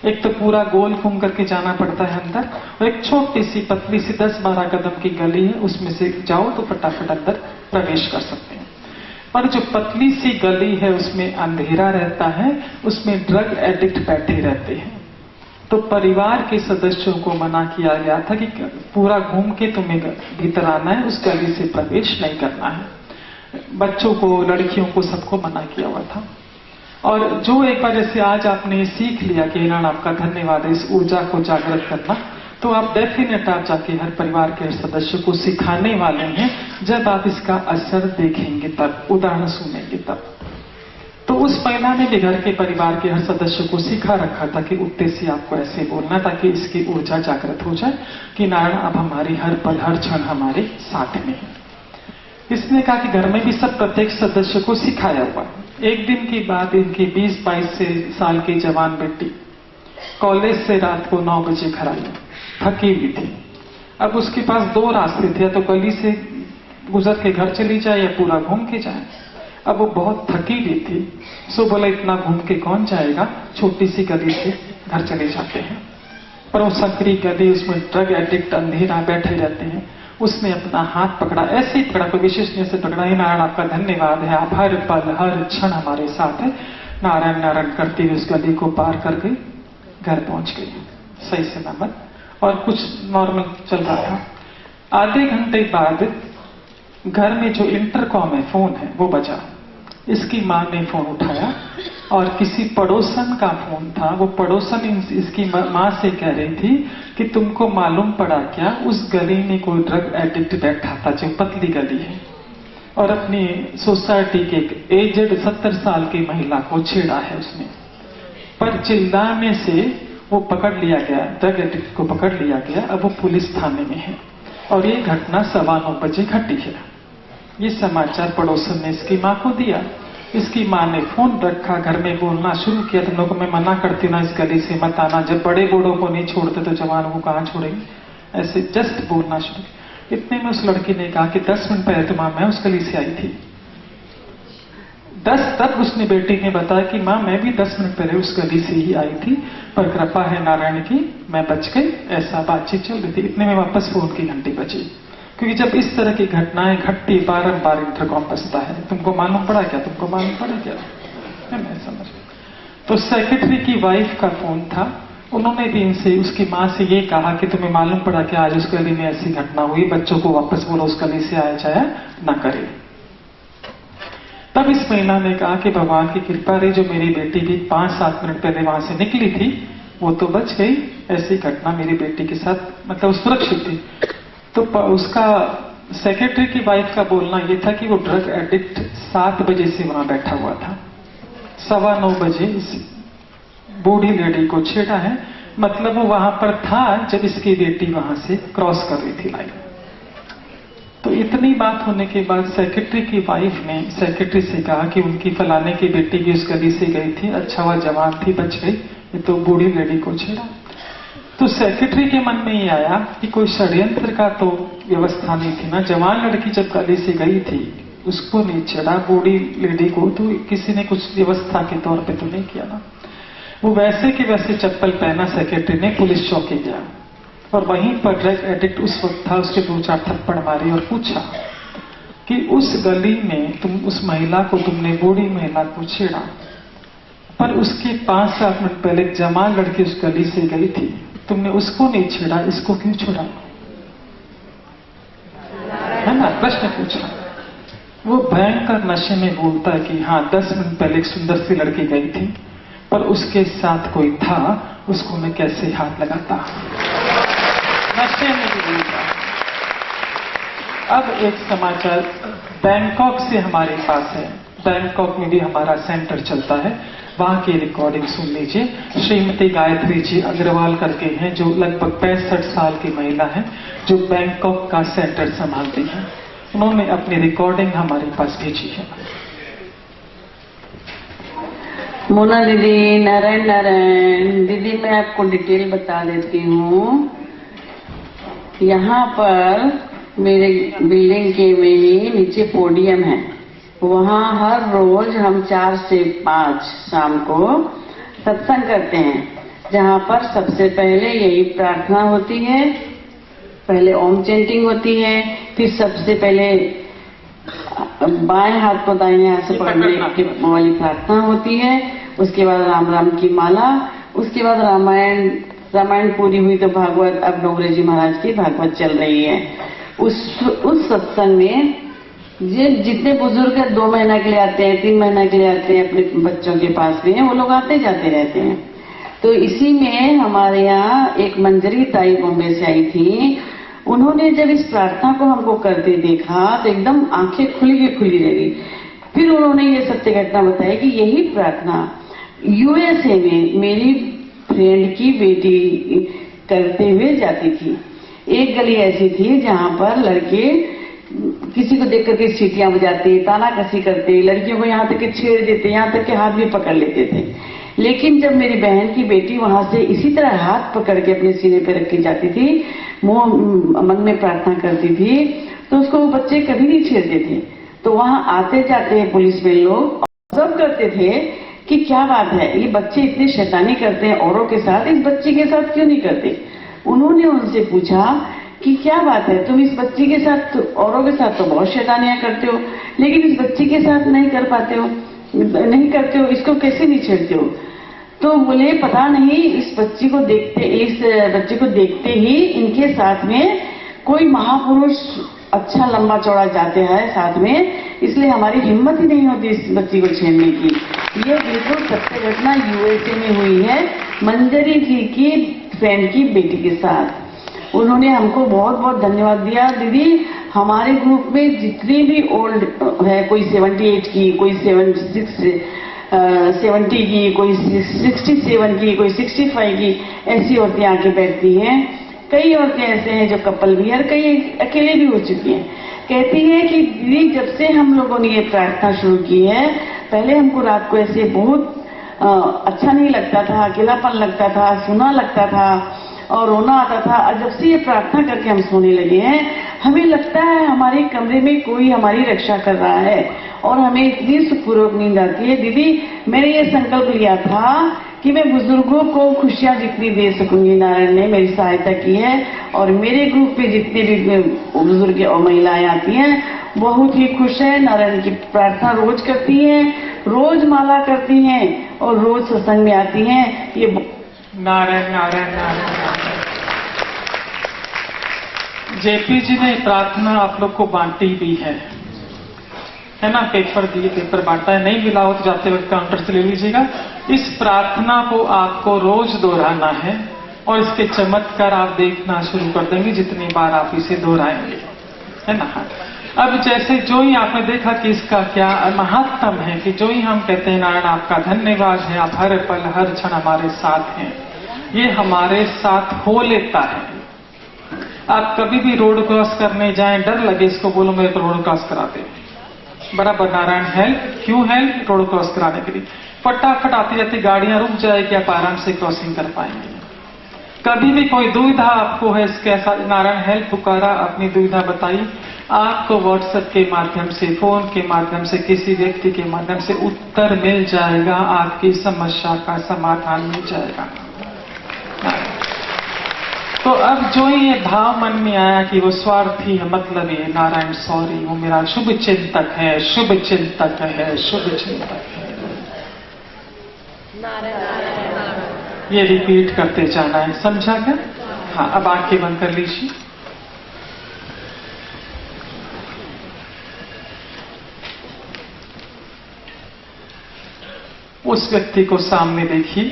एक तो पूरा गोल घूम करके जाना पड़ता है अंदर, और एक छोटी सी पतली सी 10-12 कदम की गली है, उसमें से जाओ तो फटाफट अंदर प्रवेश कर सकते हैं। पर जो पतली सी गली है उसमें अंधेरा रहता है, उसमें ड्रग एडिक्ट बैठे रहते हैं। तो परिवार के सदस्यों को मना किया गया था कि पूरा घूम के तुम्हें भीतर आना है, उस गली से प्रवेश नहीं करना है। बच्चों को, लड़कियों को, सबको मना किया हुआ था। और जो एक बार जैसे आज आपने सीख लिया कि नारायण आपका धन्यवाद है इस ऊर्जा को जागृत करना, तो आप डेफिनेट आप जाके हर परिवार के सदस्य को सिखाने वाले हैं। जब आप इसका असर देखेंगे तब, उदाहरण सुनेंगे तब। तो उस महिला ने भी घर के परिवार के हर सदस्य को सिखा रखा था कि उठते से आपको ऐसे बोलना, ताकि इसकी ऊर्जा जागृत हो जाए कि नारायण अब हमारी हर पल हर क्षण हमारे साथ में है। इसने कहा कि घर में भी सब प्रत्येक सदस्य को सिखाया हुआ। एक दिन की बात, इनकी 20-22 साल की जवान बेटी कॉलेज से रात को 9 बजे घर आई, थकी हुई थी। अब उसके पास 2 रास्ते थे, या तो गली से गुजर के घर चली जाए या पूरा घूम के जाए। अब वो बहुत थकी हुई थी, सो बोला इतना घूम के कौन जाएगा, छोटी सी गली से घर चले जाते हैं। पर वो संकरी गली, उसमें ड्रग एडिक्ट अंधेरा बैठे रहते हैं। उसने अपना हाथ पकड़ा, ऐसे ही पकड़ा, कोई विशेष नहीं से पकड़ा, नारायण आपका धन्यवाद है, आप हर पल हर क्षण हमारे साथ है। नारायण नारायण करते हुए उस गली को पार कर गई, घर पहुंच गई सही सलामत, और कुछ नॉर्मल चल रहा था। आधे घंटे बाद घर में जो इंटरकॉम है, फोन है, वो बजा। इसकी मां ने फोन उठाया और किसी पड़ोसन का फोन था। वो पड़ोसन इसकी मां से कह रही थी कि तुमको मालूम पड़ा क्या, उस गली में कोई ड्रग एडिक्ट बैठा था, जो पतली गली है, और अपनी सोसाइटी के एक एजेड 70 साल की महिला को छेड़ा है उसने। पर चिल्लाने से वो पकड़ लिया गया, ड्रग एडिक्ट को पकड़ लिया गया। अब वो पुलिस थाने में है और ये घटना 9:15 बजे घटी है। ये समाचार पड़ोसन ने इसकी मां को दिया। इसकी मां ने फोन रखा, घर में बोलना शुरू किया, तुम लोगों को मैं मना करती हूं ना, इस गली से मत आना, जब बड़े बूढ़ों को नहीं छोड़ते तो जवानों को कहां छोड़ेंगे, ऐसे जस्ट बोलना शुरू। इतने में उस लड़की ने कहा कि 10 मिनट पहले तो मां मैं उस गली से आई थी। तब उसने बेटी ने बताया कि मां मैं भी 10 मिनट पहले उस गली से ही आई थी, पर कृपा है नारायण की मैं बच गई। ऐसा बातचीत चल रही थी। इतने में वापस फोन की घंटी बजी, क्योंकि जब इस तरह की घटनाएं घटती, बारंबार इंटरकॉम बजता है, तुमको मालूम पड़ा क्या, तुमको मालूम पड़ा क्या, मैं समझ। तो सेक्रेटरी की वाइफ का फोन था। उन्होंने भी इनसे, उसकी मां से ये कहा कि तुम्हें मालूम पड़ा क्या, आज उस गली में ऐसी घटना हुई, बच्चों को वापस बोलो उस गली से आया जाया ना करे। तब इस महिला ने कहा कि भगवान की कृपा रही, जो मेरी बेटी भी 5-7 मिनट पहले वहां से निकली थी वो तो बच गई। ऐसी घटना मेरी बेटी के साथ, मतलब सुरक्षित थी। तो उसका सेक्रेटरी की वाइफ का बोलना यह था कि वो ड्रग एडिक्ट 7 बजे से वहां बैठा हुआ था। 9:15 बजे इस बूढ़ी लेडी को छेड़ा है, मतलब वो वहां पर था जब इसकी बेटी वहां से क्रॉस कर रही थी लाइन। तो इतनी बात होने के बाद सेक्रेटरी की वाइफ ने सेक्रेटरी से कहा कि उनकी फलाने की बेटी भी उस गली से गई थी, अच्छा हुआ जवान थी, बच गई, ये तो बूढ़ी लेडी को छेड़ा। तो सेक्रेटरी के मन में ये आया कि कोई षड्यंत्र का तो व्यवस्था नहीं थी ना, जवान लड़की जब गली से गई थी उसको नहीं छेड़ा, बूढ़ी लेडी को तो किसी ने कुछ व्यवस्था के तौर पे तो नहीं किया ना। वो वैसे के वैसे चप्पल पहना सेक्रेटरी ने पुलिस चौकी गया और वहीं पर ड्रग एडिक्ट उस वक्त था। उसके 2-4 थप्पड़ मारे और पूछा कि उस गली में तुम उस महिला को, तुमने बूढ़ी महिला को छेड़ा, पर उसके 5-7 मिनट पहले एक जवान लड़की उस गली से गई थी, तुमने उसको नहीं छेड़ा, इसको क्यों छोड़ा, है ना, प्रश्न पूछा। वो भयंकर नशे में बोलता है कि हाँ 10 मिनट पहले एक सुंदर सी लड़की गई थी, पर उसके साथ कोई था, उसको मैं कैसे हाथ लगाता, नशे में भी बोलता। अब एक समाचार बैंकॉक से हमारे पास है। बैंकॉक में भी हमारा सेंटर चलता है, वहां की रिकॉर्डिंग सुन लीजिए। श्रीमती गायत्री जी अग्रवाल करके हैं, जो लगभग 65 साल की महिला हैं, जो बैंकॉक का सेंटर संभालती हैं। उन्होंने अपनी रिकॉर्डिंग हमारे पास भेजी है। मोना दीदी, नारायण नारायण दीदी, मैं आपको डिटेल बता देती हूँ। यहाँ पर मेरे बिल्डिंग के में ही नीचे पोडियम है, वहाँ हर रोज हम 4 से 5 शाम को सत्संग करते हैं, जहाँ पर सबसे पहले यही प्रार्थना होती है, पहले ओम चैंटिंग होती है, फिर सबसे पहले बाएं हाथ को दाहिने हाथ से पकड़ने की वाली प्रार्थना होती है, उसके बाद राम राम की माला, उसके बाद रामायण पूरी हुई तो भागवत, अब डोंगरे जी महाराज की भागवत चल रही है। उस सत्संग में जितने बुजुर्ग 2 महीना के लिए आते हैं, 3 महीना के लिए आते हैं अपने बच्चों के पास में, वो लोग आते जाते रहते हैं। तो इसी में हमारे यहाँ एक मंजरी ताई बॉम्बे से आई थी। उन्होंने जब इस प्रार्थना को हमको करते देखा तो एकदम आंखें खुली रह गई। फिर उन्होंने ये सत्य घटना बताई कि यही प्रार्थना यूएसए में मेरी फ्रेंड की बेटी करते हुए जाती थी। एक गली ऐसी थी जहां पर लड़के किसी को देख करके सीटियां बजाते, ताना कसी करते, लड़कियों को यहाँ तक के छेड़ देते, यहाँ तक के हाथ भी पकड़ लेते थे। लेकिन जब मेरी बहन की बेटी वहां से इसी तरह हाथ पकड़ के अपने सीने पे रख के जाती थी, मन में प्रार्थना करती थी, तो उसको वो बच्चे कभी नहीं छेड़ते थे। तो वहां आते जाते पुलिस में लोग ऑब्जर्व करते थे कि क्या बात है, ये बच्चे इतनी शैतानी करते हैं औरों के साथ, इस बच्ची के साथ क्यों नहीं करते। उन्होंने उनसे पूछा कि क्या बात है, तुम इस बच्ची के साथ औरों के साथ तो बहुत शैतानियां करते हो, लेकिन इस बच्ची के साथ नहीं कर पाते हो, नहीं करते हो, इसको कैसे नहीं छेड़ते हो। तो बोले पता नहीं, इस बच्ची को देखते ही इनके साथ में कोई महापुरुष अच्छा लंबा चौड़ा जाते हैं साथ में, इसलिए हमारी हिम्मत ही नहीं होती इस बच्ची को छेड़ने की। ये बिल्कुल सत्य घटना यूएसए में हुई है मंजरी जी की फ्रेंड की बेटी के साथ। उन्होंने हमको बहुत बहुत धन्यवाद दिया। दीदी, हमारे ग्रुप में जितनी भी ओल्ड है, कोई 78 की, कोई 70 की, कोई 67 की, कोई 65 की, ऐसी औरतें आके बैठती हैं। कई औरतें ऐसे हैं जो कपल भी है, कई अकेले भी हो चुकी हैं। कहती है कि दीदी, जब से हम लोगों ने ये प्रार्थना शुरू की है, पहले हमको रात को ऐसे बहुत अच्छा नहीं लगता था, अकेलापन लगता था, सुना लगता था और रोना आता था। और जब से ये प्रार्थना करके हम सोने लगे हैं, हमें लगता है हमारे कमरे में कोई हमारी रक्षा कर रहा है और हमें इतनी सुखपूर्वक नींद आती है। दीदी, मैंने ये संकल्प लिया था कि मैं बुजुर्गों को खुशियां जितनी दे सकूंगी, नारायण ने मेरी सहायता की है। और मेरे ग्रुप में जितने भी बुजुर्ग और महिलाएं आती हैं बहुत ही खुश है, नारायण की प्रार्थना रोज करती हैं, रोज माला करती हैं और रोज सत्संग में आती हैं। ये नारायण नारायण नारायण। जेपी जी ने प्रार्थना आप लोग को बांटी भी है ना, पेपर दिए, पेपर बांटा है। नहीं मिला हो तो जाते वक्त काउंटर से ले लीजिएगा। इस प्रार्थना को आपको रोज दोहराना है और इसके चमत्कार आप देखना शुरू कर देंगे जितनी बार आप इसे दोहराएंगे, है ना। अब जैसे जो ही आपने देखा कि इसका क्या महत्व है, कि जो ही हम कहते हैं नारायण आपका धन्यवाद है, आप हर पल हर क्षण हमारे साथ हैं, ये हमारे साथ हो लेता है। आप कभी भी रोड क्रॉस करने जाएं, डर लगे, इसको बोलो मेरे को रोड क्रॉस करा दे, बराबर नारायण हेल्प। क्यों हेल्प? रोड क्रॉस कराने के लिए। फटाफट आती जाती गाड़ियां रुक जाएगी, आप आराम से क्रॉसिंग कर पाएंगे। कभी भी कोई दुविधा आपको है, इसके साथ नारायण हेल्प पुकारा, अपनी दुविधा बताई, आपको व्हाट्सएप के माध्यम से, फोन के माध्यम से, किसी व्यक्ति के माध्यम से उत्तर मिल जाएगा, आपकी समस्या का समाधान मिल जाएगा। तो अब जो ही ये भाव मन में आया कि वो स्वार्थी है, मतलब ये नारायण सॉरी, वो मेरा शुभ चिंतक है, शुभ चिंतक है, शुभ चिंतक है, ये रिपीट करते जाना है, समझा क्या? हाँ, अब आंखें बंद कर लीजिए। उस व्यक्ति को सामने देखिए